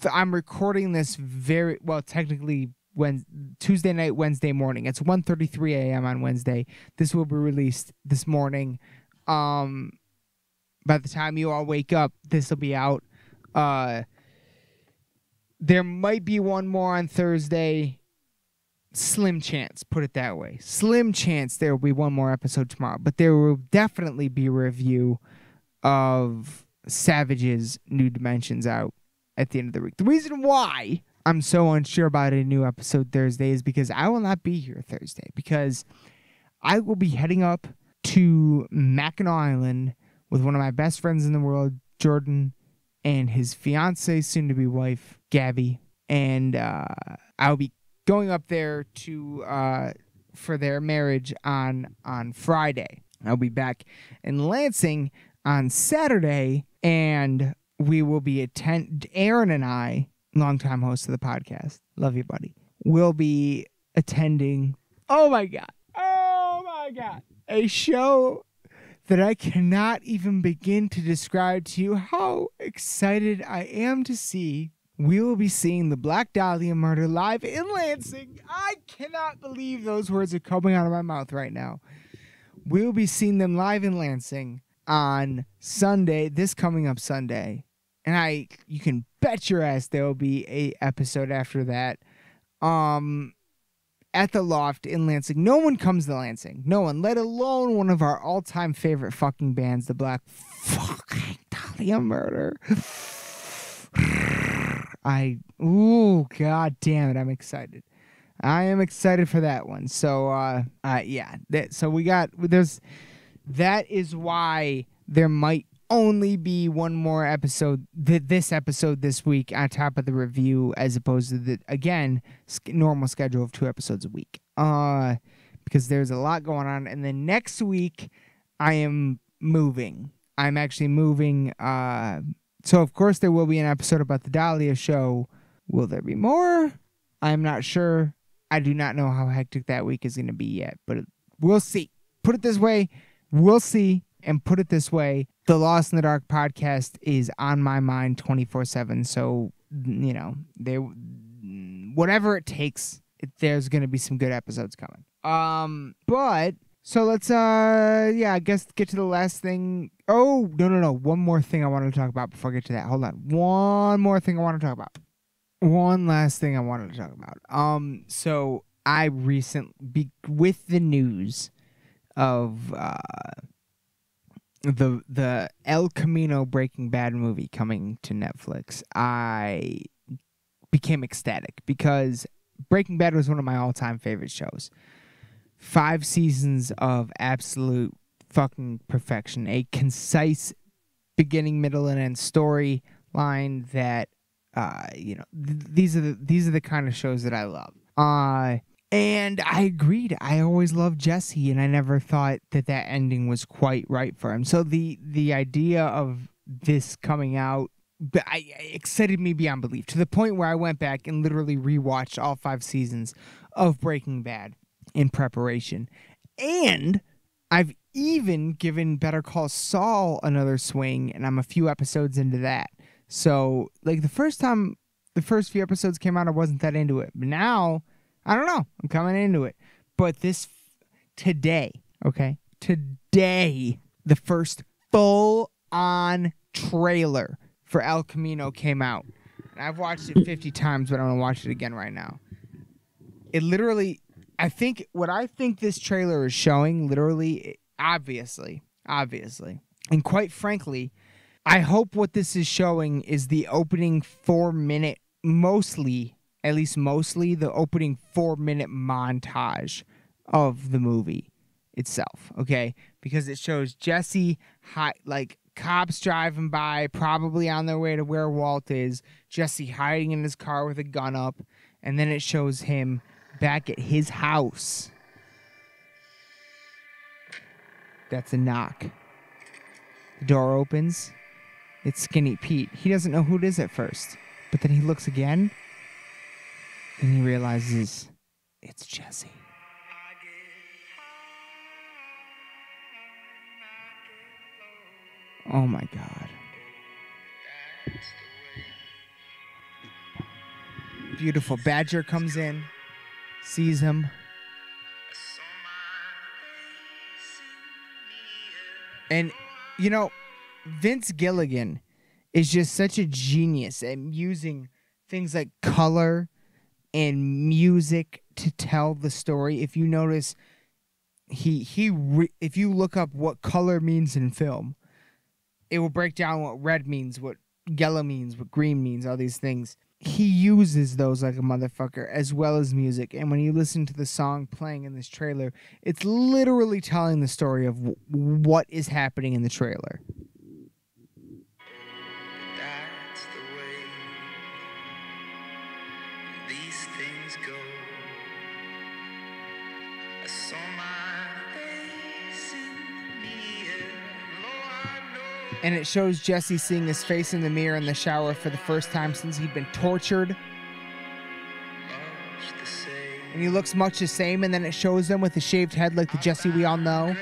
recording this technically Tuesday night, Wednesday morning. It's 1:33 a.m. on Wednesday. This will be released this morning. By the time you all wake up, this will be out. There might be one more on Thursday. Slim chance, put it that way. Slim chance there will be one more episode tomorrow. But there will definitely be a review of Savage's New Dimensions out at the end of the week. The reason why I'm so unsure about a new episode Thursday is because I will not be here Thursday. Because I will be heading up to Mackinac Island with one of my best friends in the world, Jordan, and his fiancée, soon-to-be wife, Gabby, and I'll be going up there for their marriage on Friday. I'll be back in Lansing on Saturday, and we will be Aaron and I, longtime host of the podcast, love you, buddy, will be attending, oh my God, a show that I cannot even begin to describe to you how excited I am to see. We will be seeing the Black Dahlia murder live in Lansing. I cannot believe those words are coming out of my mouth right now. We will be seeing them live in Lansing on Sunday, this coming up Sunday. And you can bet your ass there will be a episode after that. At the Loft in Lansing. No one comes to Lansing. No one, let alone one of our all-time favorite fucking bands, the Black fucking Dahlia Murder. God damn it, I'm excited. I am excited for that one. So, yeah. That is why there might only be one more episode, this episode this week on top of the review, as opposed to the normal schedule of 2 episodes a week. Because there's a lot going on, and then next week I am moving. I'm actually moving. So of course there will be an episode about the Dahlia show. Will there be more? I'm not sure. I do not know how hectic that week is going to be yet, but we'll see. Put it this way, we'll see. And put it this way, the Lost in the Dark podcast is on my mind 24/7. So, whatever it takes, there's going to be some good episodes coming. So let's, I guess get to the last thing. Oh, no. One more thing I wanted to talk about before I get to that. Hold on. One more thing I want to talk about. One last thing I wanted to talk about. So I recently, with the news of, the El Camino Breaking Bad movie coming to Netflix, I became ecstatic because Breaking Bad was one of my all-time favorite shows. 5 seasons of absolute fucking perfection. A concise beginning, middle, and end storyline that these are the kind of shows that I love. And I agreed. I always loved Jesse, and I never thought that ending was quite right for him. So the idea of this coming out excited me beyond belief, to the point where I went back and literally rewatched all 5 seasons of Breaking Bad in preparation. And I've even given Better Call Saul another swing, and I'm a few episodes into that. So, like, the first few episodes came out, I wasn't that into it. But now, I don't know. I'm coming into it. But today, the first full-on trailer for El Camino came out. And I've watched it 50 times, but I'm going to watch it again right now. It literally, what I think this trailer is showing, literally, obviously, and quite frankly, I hope what this is showing is the opening 4-minute, mostly the opening 4-minute montage of the movie itself, okay? Because it shows Jesse, cops driving by, probably on their way to where Walt is, Jesse hiding in his car with a gun up, and then it shows him back at his house. That's a knock. The door opens. It's Skinny Pete. He doesn't know who it is at first, but then he looks again, and he realizes it's Jesse. Oh my God. Beautiful. Badger comes in, sees him. And, Vince Gilligan is just such a genius at using things like color and music to tell the story. If you notice, if you look up what color means in film, it will break down what red means, what yellow means, what green means, all these things. He uses those like a motherfucker, as well as music. And when you listen to the song playing in this trailer, it's literally telling the story of what is happening in the trailer. That's the way these things go. I saw my face in the mirror. I know. And it shows Jesse seeing his face in the mirror in the shower for the first time since he'd been tortured. And he looks much the same, and then it shows him with a shaved head like the Jesse we all know.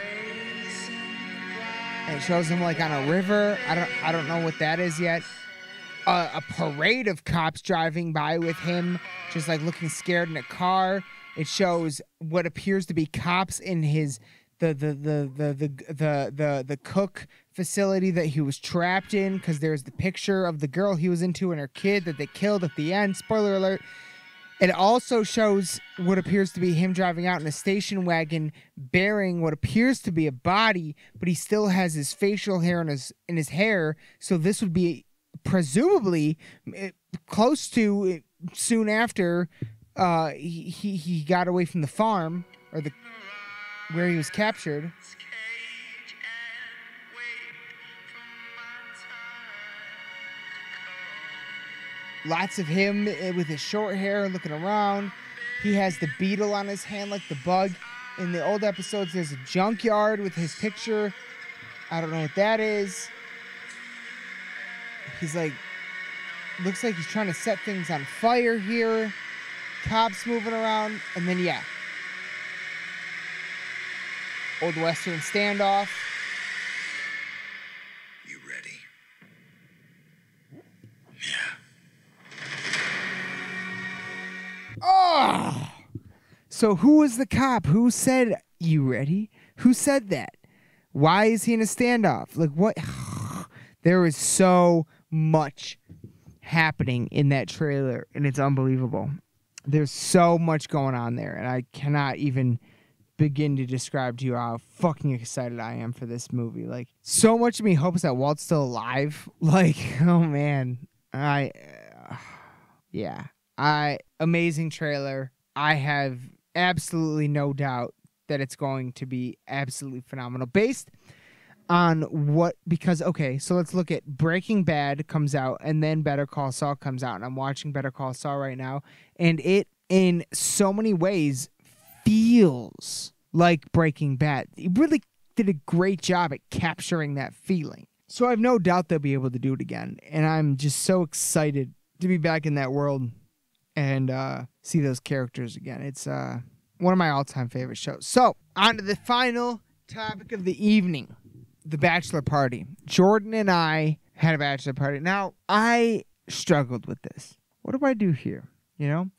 And it shows him like on a river. I don't know what that is yet. A parade of cops driving by with him, just like looking scared in a car. It shows what appears to be cops in his the cook facility that he was trapped in, because there's the picture of the girl he was into and her kid that they killed at the end. Spoiler alert. It also shows what appears to be him driving out in a station wagon bearing what appears to be a body, but he still has his facial hair in his hair. So this would be presumably close to soon after he got away from the farm or the where he was captured. Cage and wait for my time to come. Lots of him with his short hair looking around. He has the beetle on his hand like the bug. In the old episodes, there's a junkyard with his picture. I don't know what that is. He's like, looks like he's trying to set things on fire here. Cops moving around. And then, yeah. Old Western standoff. You ready? Yeah. Oh! So who was the cop? Who said, you ready? Who said that? Why is he in a standoff? Like, what? There is so much happening in that trailer, and it's unbelievable. There's so much going on there, and I cannot even begin to describe to you how fucking excited I am for this movie. Like, so much of me hopes that Walt's still alive. Like, oh man. Amazing trailer. I have absolutely no doubt that it's going to be absolutely phenomenal. Based on what, because, okay, so let's look at Breaking Bad comes out, and then Better Call Saul comes out, and I'm watching Better Call Saul right now, and it, in so many ways, feels like Breaking Bad. It really did a great job at capturing that feeling. So I have no doubt they'll be able to do it again, and I'm just so excited to be back in that world and see those characters again. It's one of my all-time favorite shows. So, on to the final topic of the evening, the bachelor party. Jordan and I had a bachelor party. Now, I struggled with this. What do I do here? You know?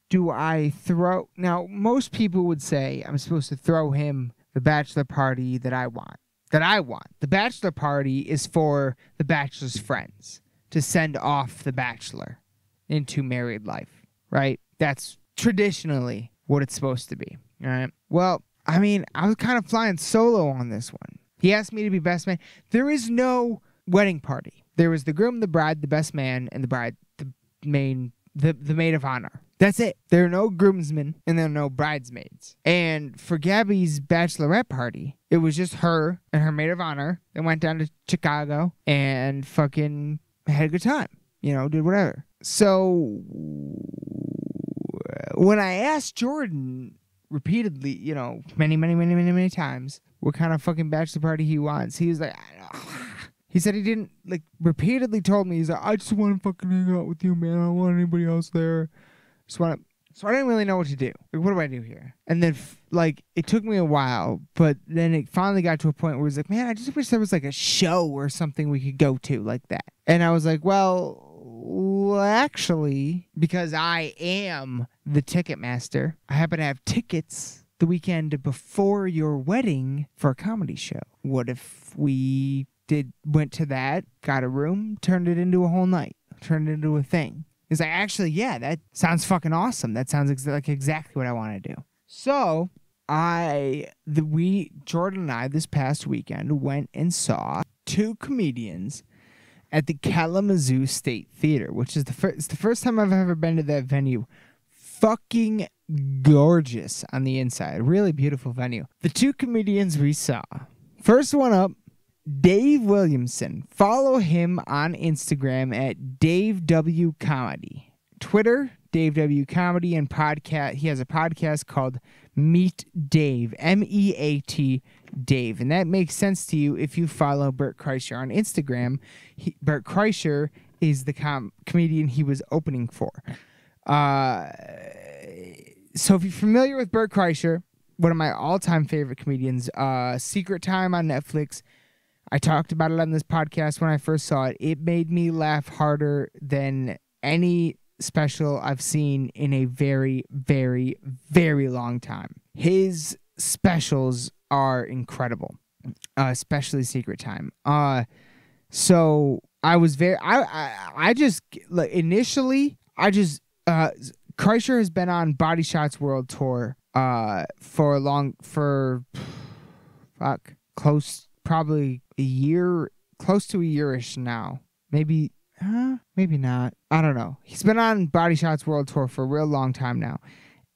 Do I throw... Now, most people would say I'm supposed to throw him the bachelor party that I want. The bachelor party is for the bachelor's friends to send off the bachelor into married life, right? That's traditionally what it's supposed to be, all right? Well, I mean, I was kind of flying solo on this one. He asked me to be best man. There is no wedding party. There was the groom, the bride, the best man, and the bride, the maid of honor. That's it. There are no groomsmen and there are no bridesmaids. And for Gabby's bachelorette party, it was just her and her maid of honor. They went down to Chicago and fucking had a good time. You know, did whatever. So when I asked Jordan repeatedly, you know, many times, what kind of fucking bachelor party he wants, he was like, I don't know. He said he didn't, like, repeatedly told me, he's like, I just want to fucking hang out with you, man. I don't want anybody else there. So I didn't really know what to do. Like, what do I do here? And then, it took me a while, but then it finally got to a point where he's like, man, I just wish there was, like, a show or something we could go to like that. And I was like, well, actually, because I am the ticket master, I happen to have tickets the weekend before your wedding for a comedy show. What if we went to that, got a room, turned it into a whole night, turned it into a thing? He's like, actually, yeah, that sounds fucking awesome. That sounds like exactly what I want to do. So Jordan and I this past weekend went and saw two comedians at the Kalamazoo State Theater, which is it's the first time I've ever been to that venue. Fucking gorgeous on the inside. Really beautiful venue. The two comedians we saw. First one up, Dave Williamson. Follow him on Instagram at Dave W Comedy. Twitter, Dave W Comedy, and podcast. He has a podcast called Meet Dave, MEAT Dave, and that makes sense to you if you follow Bert Kreischer on Instagram. Bert Kreischer is the comedian he was opening for. So if you're familiar with Bert Kreischer, one of my all-time favorite comedians, Secret Time on Netflix. I talked about it on this podcast when I first saw it. It made me laugh harder than any special I've seen in a very, very, very long time. His specials are incredible, especially Secret Time. So I was Kreischer has been on Body Shots World Tour probably close to a year-ish now. Maybe maybe not. I don't know. He's been on Body Shots World Tour for a real long time now.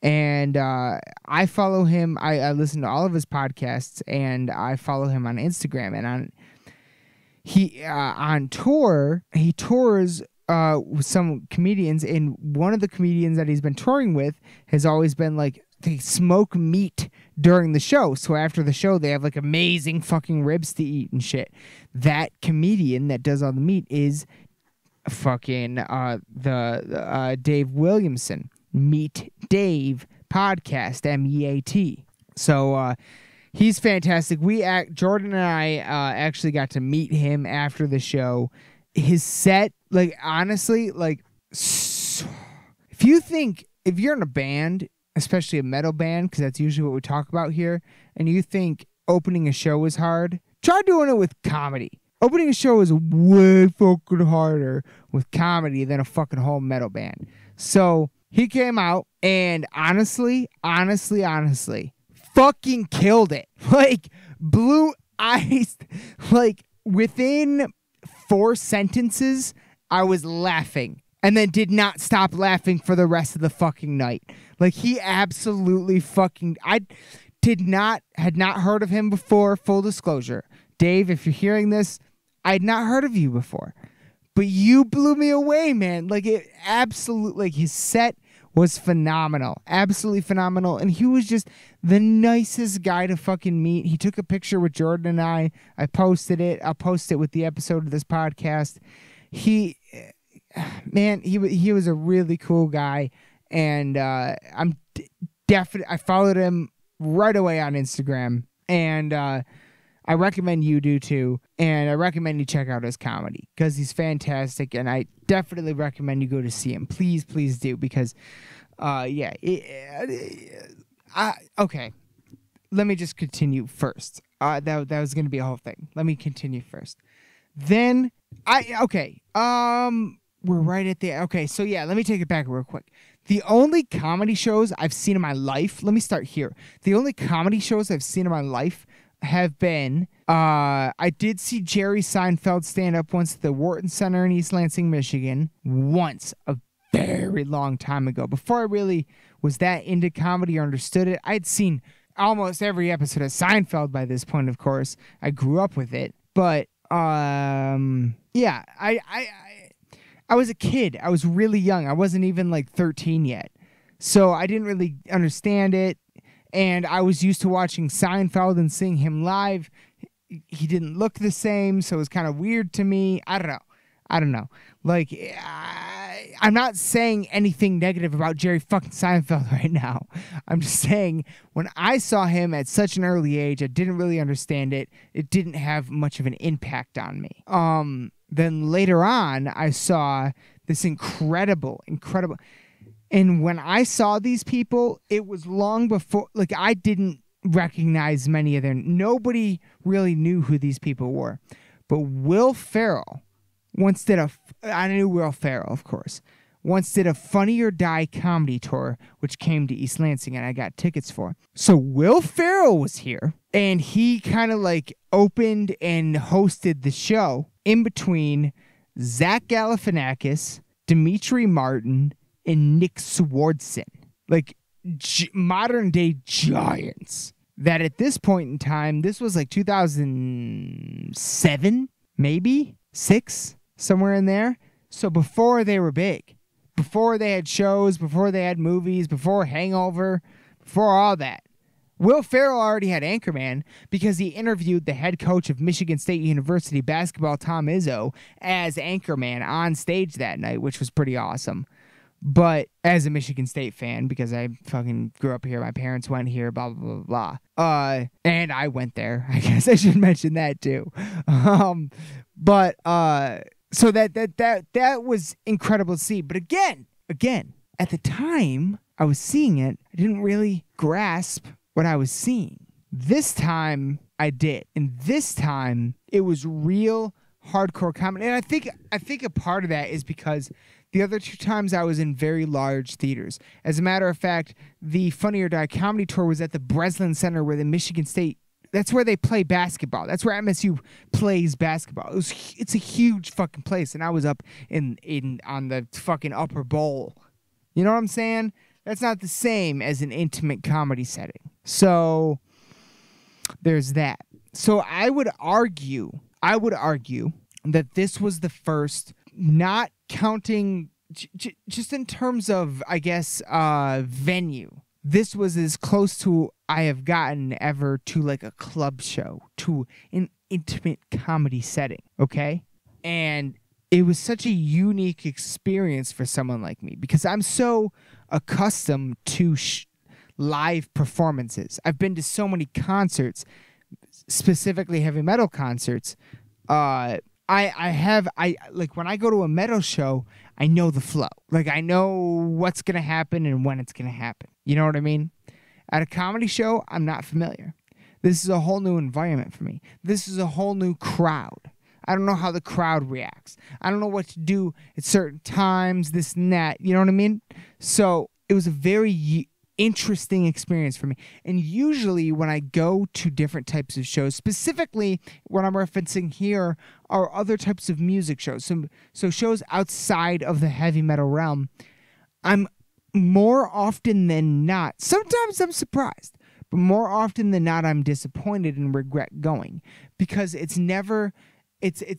And I follow him. I listen to all of his podcasts, and I follow him on Instagram. And on tour, he tours with some comedians, and one of the comedians that he's been touring with has always been like, they smoke meat during the show. So after the show, they have like amazing fucking ribs to eat and shit. That comedian that does all the meat is fucking the Dave Williamson. Meet Dave podcast, MEAT. So he's fantastic. Jordan and I actually got to meet him after the show. His set, like, honestly, like, if you're in a band, especially a metal band, because that's usually what we talk about here, and you think opening a show is hard, try doing it with comedy. Opening a show is way fucking harder with comedy than a fucking whole metal band. So he came out and honestly, fucking killed it. Like, blue eyes. Like, within 4 sentences, I was laughing and then did not stop laughing for the rest of the fucking night. Like, he absolutely fucking... had not heard of him before, full disclosure. Dave, if you're hearing this, I had not heard of you before. But you blew me away, man. Like, it absolutely... Like, his set was phenomenal. Absolutely phenomenal. And he was just the nicest guy to fucking meet. He took a picture with Jordan and I. I posted it. I'll post it with the episode of this podcast. He was a really cool guy. And I'm definitely... I followed him right away on Instagram. And I recommend you do too. And I recommend you check out his comedy because he's fantastic. And I definitely recommend you go to see him. Please, please do. Because, okay. Let me just continue first. That was going to be a whole thing. Let me continue first. Then, we're right at the... Okay, so yeah, let me take it back real quick. The only comedy shows I've seen in my life... Let me start here. The only comedy shows I've seen in my life have been... I did see Jerry Seinfeld stand up once at the Wharton Center in East Lansing, Michigan. Once, a very long time ago. Before I really was that into comedy or understood it, I'd seen almost every episode of Seinfeld by this point, of course. I grew up with it. But, yeah, I was a kid. I was really young. I wasn't even like 13 yet. So I didn't really understand it. And I was used to watching Seinfeld and seeing him live. He didn't look the same, so it was kind of weird to me. I don't know. Like, I'm not saying anything negative about Jerry fucking Seinfeld right now. I'm just saying when I saw him at such an early age, I didn't really understand it. It didn't have much of an impact on me. Then later on, I saw this incredible... And when I saw these people, it was long before... Like, I didn't recognize many of them. Nobody really knew who these people were. But Will Ferrell once did I knew Will Ferrell, of course. Once did a Funny or Die comedy tour, which came to East Lansing, and I got tickets for. So Will Ferrell was here, and he kind of, like, opened and hosted the show in between Zach Galifianakis, Dimitri Martin, and Nick Swardson. Like, modern day giants that at this point in time, this was like 2007, maybe 6, somewhere in there. So before they were big, before they had shows, before they had movies, before Hangover, before all that, Will Ferrell already had Anchorman because he interviewed the head coach of Michigan State University basketball, Tom Izzo, as Anchorman on stage that night, which was pretty awesome. But as a Michigan State fan, because I fucking grew up here, my parents went here, blah, blah, blah, blah. And I went there. I guess I should mention that too. So that was incredible to see. But again, at the time I was seeing it, I didn't really grasp what I was seeing. This time I did. And this time it was real hardcore comedy. And I think a part of that is because the other 2 times I was in very large theaters. As a matter of fact, the Funny or Die comedy tour was at the Breslin Center where the Michigan State That's where they play basketball. That's where MSU plays basketball. It's a huge fucking place, and I was up in on the fucking upper bowl. You know what I'm saying? That's not the same as an intimate comedy setting. So there's that. So I would argue that this was the first, not counting just in terms of, I guess, venue. This was as close to I have gotten ever to like a club show, to an intimate comedy setting, okay? And it was such a unique experience for someone like me because I'm so accustomed to live performances. I've been to so many concerts, specifically heavy metal concerts. I like when I go to a metal show, I know the flow. Like I know what's going to happen and when it's going to happen. You know what I mean? At a comedy show, I'm not familiar. This is a whole new environment for me. This is a whole new crowd. I don't know how the crowd reacts. I don't know what to do at certain times, this and that. You know what I mean? So it was a very interesting experience for me. And usually when I go to different types of shows, specifically what I'm referencing here are other types of music shows. So shows outside of the heavy metal realm, I'm more often than not, sometimes I'm surprised, but more often than not, I'm disappointed and regret going because it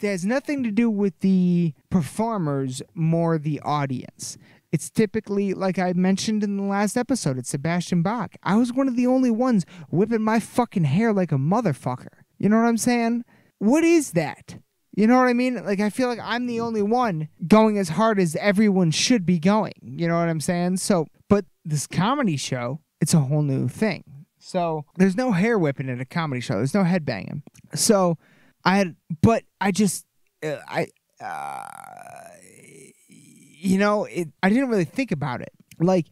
has nothing to do with the performers, more the audience. It's typically, like I mentioned in the last episode, it's Sebastian Bach. I was one of the only ones whipping my fucking hair like a motherfucker. You know what I'm saying? What is that? You know what I mean? Like, I feel like I'm the only one going as hard as everyone should be going. You know what I'm saying? So, but this comedy show, it's a whole new thing. So, there's no hair whipping at a comedy show. There's no headbanging. So, I didn't really think about it. Like,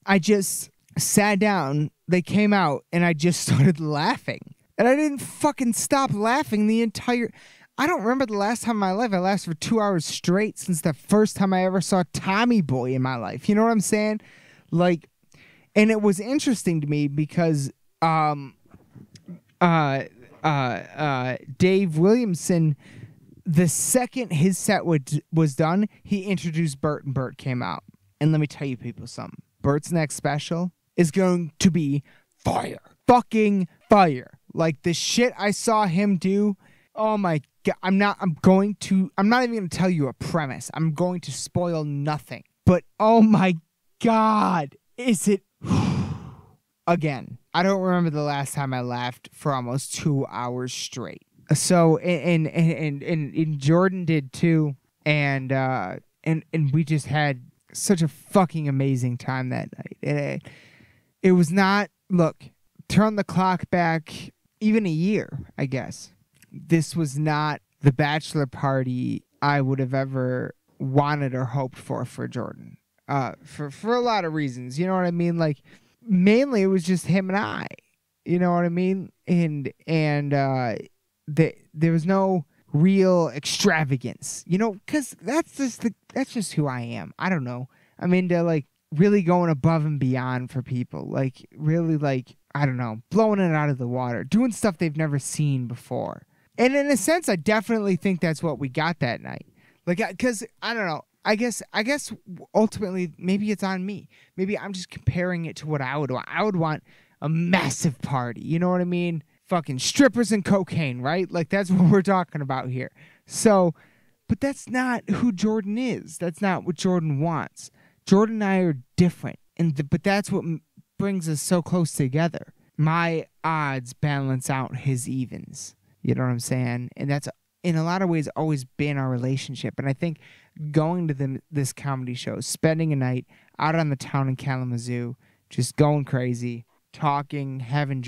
I just sat down, they came out, and I just started laughing. And I didn't fucking stop laughing the entire... I don't remember the last time in my life I laughed for 2 hours straight since the first time I ever saw Tommy Boy in my life. You know what I'm saying? Like, and it was interesting to me because Dave Williamson, the second his set was done, he introduced Bert, and Bert came out. And let me tell you people something. Bert's next special is going to be fire. Fucking fire. Like the shit I saw him do, oh my God. I'm not even going to tell you a premise. I'm going to spoil nothing. But oh my God, is it... Again, I don't remember the last time I laughed for almost 2 hours straight. So, and Jordan did too. And we just had such a fucking amazing time that night. It was not... Look, turn the clock back even a year, I guess. This was not the bachelor party I would have ever wanted or hoped for Jordan. For a lot of reasons. You know what I mean? Like, mainly it was just him and I. You know what I mean? And there was no real extravagance. You know, because that's just who I am. I don't know. I'm into, like, really going above and beyond for people. Like, really, like, I don't know, blowing it out of the water. Doing stuff they've never seen before. And in a sense, I definitely think that's what we got that night. Like, because, I don't know, I guess ultimately, maybe it's on me. Maybe I'm just comparing it to what I would want. I would want a massive party. You know what I mean? Fucking strippers and cocaine, right? Like, that's what we're talking about here. So, but that's not who Jordan is. That's not what Jordan wants. Jordan and I are different. But that's what brings us so close together. My odds balance out his evens. You know what I'm saying? And that's, in a lot of ways, always been our relationship. And I think going to this comedy show, spending a night out on the town in Kalamazoo, just going crazy, talking, having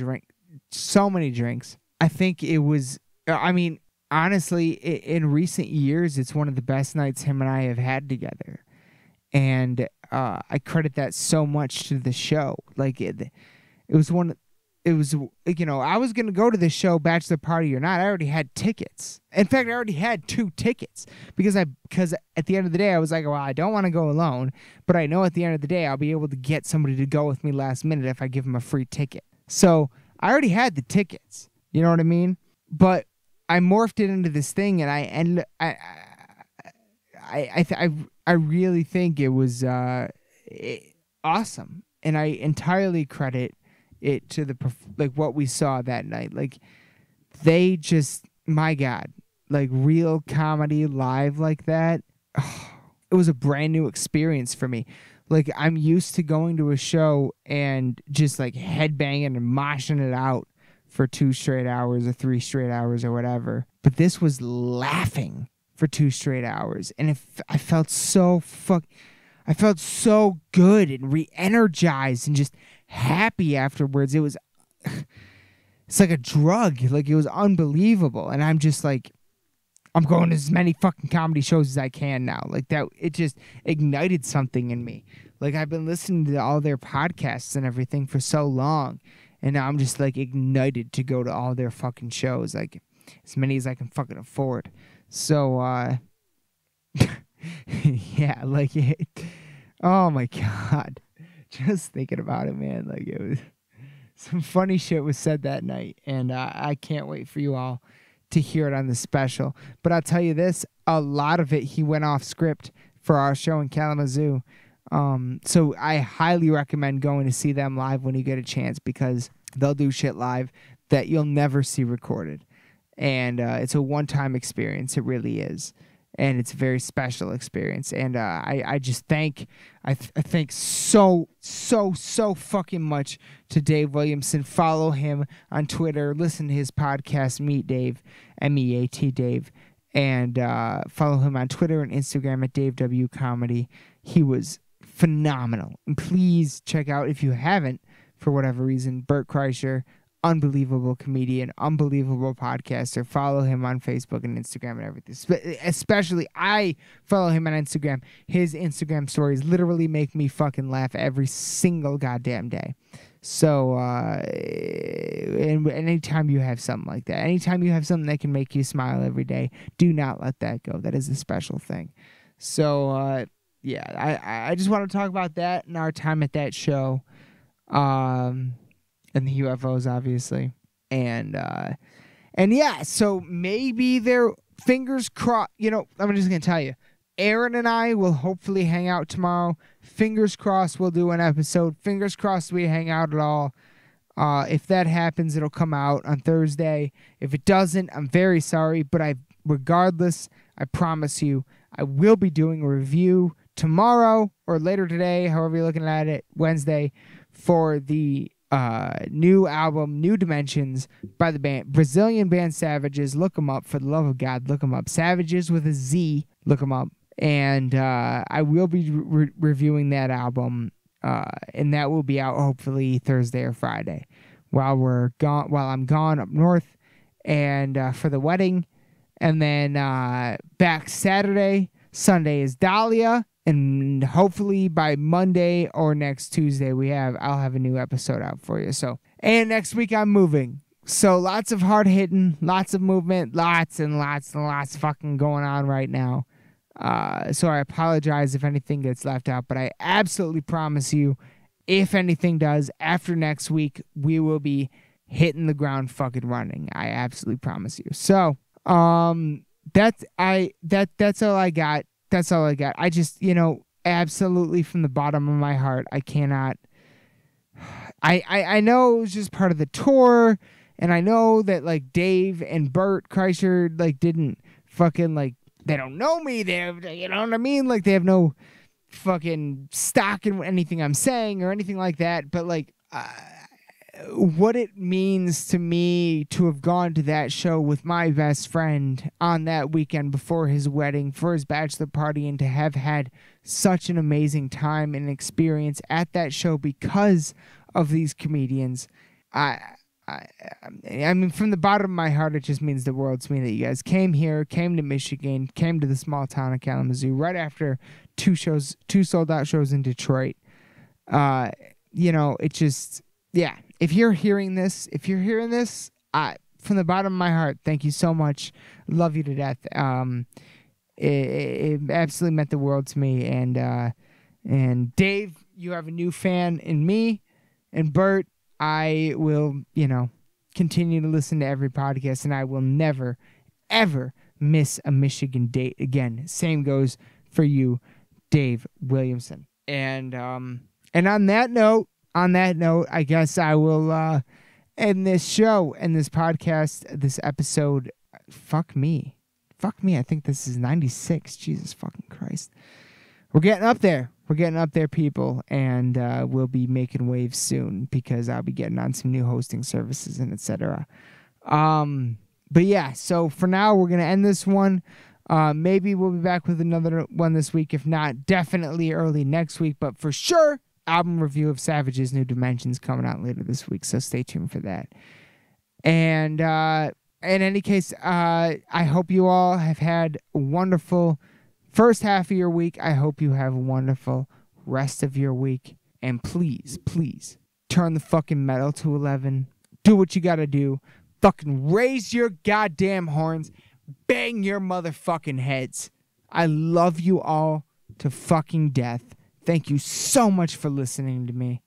so many drinks. I think it was, I mean, honestly, in recent years, it's one of the best nights him and I have had together. And I credit that so much to the show. Like, it was one... It was, you know, I was going to go to this show, bachelor party or not. I already had tickets. In fact, I already had 2 tickets because at the end of the day, I was like, well, I don't want to go alone, but I know at the end of the day, I'll be able to get somebody to go with me last minute if I give them a free ticket. So I already had the tickets. You know what I mean? But I morphed it into this thing, and I really think it was awesome, and I entirely credit it to the what we saw that night. Like, they just, my God, like real comedy live like that. It was a brand new experience for me. Like, I'm used to going to a show and just like headbanging and moshing it out for 2 straight hours or 3 straight hours or whatever. But this was laughing for 2 straight hours. And I felt so good and re-energized and just happy afterwards. It's like a drug. Like, it was unbelievable. And I'm just like, I'm going to as many fucking comedy shows as I can now. Like, that, it just ignited something in me. Like, I've been listening to all their podcasts and everything for so long, and now I'm just like ignited to go to all their fucking shows, like as many as I can fucking afford. So, yeah, like, oh my God, just thinking about it, man. Like, it was some funny shit was said that night, and I can't wait for you all to hear it on the special. But I'll tell you this, a lot of it he went off script for our show in Kalamazoo. So I highly recommend going to see them live when you get a chance, because they'll do shit live that you'll never see recorded. And it's a one-time experience. It really is. And it's a very special experience. And I just thank so fucking much to Dave Williamson. Follow him on Twitter. Listen to his podcast, Meet Dave, MEAT Dave. And follow him on Twitter and Instagram at Dave W Comedy. He was phenomenal. And please check out, if you haven't, for whatever reason, Bert Kreischer. Unbelievable comedian, unbelievable podcaster. Follow him on Facebook and Instagram and everything. Especially, I follow him on Instagram. His Instagram stories literally make me fucking laugh every single goddamn day. So, and anytime you have something like that, anytime you have something that can make you smile every day, do not let that go. That is a special thing. So, yeah, I just want to talk about that and our time at that show. And the UFOs, obviously. And yeah, so maybe they're, fingers crossed, I'm just going to tell you, Aaron and I will hopefully hang out tomorrow. Fingers crossed we'll do an episode. Fingers crossed we hang out at all. If that happens, it'll come out on Thursday. If it doesn't, I'm very sorry, but regardless, I promise you, I will be doing a review tomorrow or later today, however you're looking at it, Wednesday, for the new album, New Dimensions, by the Brazilian band Savages. Look them up, for the love of God. Look them up. Savages with a Z. Look them up. And I will be reviewing that album, and that will be out hopefully Thursday or Friday while I'm gone up north and for the wedding. And then back Saturday. Sunday is Dahlia. And hopefully by Monday or next Tuesday, I'll have a new episode out for you. So, and next week I'm moving. So lots of hard hitting, lots of movement, lots and lots and lots fucking going on right now. So I apologize if anything gets left out, but I absolutely promise you, if anything does, after next week, we will be hitting the ground fucking running. I absolutely promise you. So, that's all I got. That's all I got. I just, absolutely from the bottom of my heart, I cannot. I know it was just part of the tour, and I know that like Dave and Bert Kreischer like didn't fucking like, they don't know me. They have, you know what I mean? Like, they have no fucking stock in anything I'm saying or anything like that. But like, what it means to me to have gone to that show with my best friend on that weekend before his wedding for his bachelor party, and to have had such an amazing time and experience at that show because of these comedians. I mean, from the bottom of my heart, it just means the world to me that you guys came here, came to Michigan, came to the small town of Kalamazoo right after two sold out shows in Detroit. It just, yeah. If you're hearing this, from the bottom of my heart, thank you so much. Love you to death. It absolutely meant the world to me. And Dave, you have a new fan in me. And Bert, I will, continue to listen to every podcast, and I will never, ever miss a Michigan date again. Same goes for you, Dave Williamson. And on that note, I guess I will end this show and this podcast, this episode. Fuck me. I think this is 96. Jesus fucking Christ. We're getting up there. People. And we'll be making waves soon because I'll be getting on some new hosting services and etc. But yeah, so for now, we're going to end this one. Maybe we'll be back with another one this week. If not, definitely early next week. But for sure, album review of Savage's New Dimensions coming out later this week. So stay tuned for that. And in any case, I hope you all have had a wonderful first half of your week. I hope you have a wonderful rest of your week. And please, please, turn the fucking metal to 11. Do what you gotta do. Fucking raise your goddamn horns. Bang your motherfucking heads. I love you all to fucking death. Thank you so much for listening to me.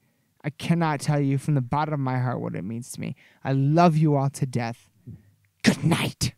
I cannot tell you from the bottom of my heart what it means to me. I love you all to death. Good night.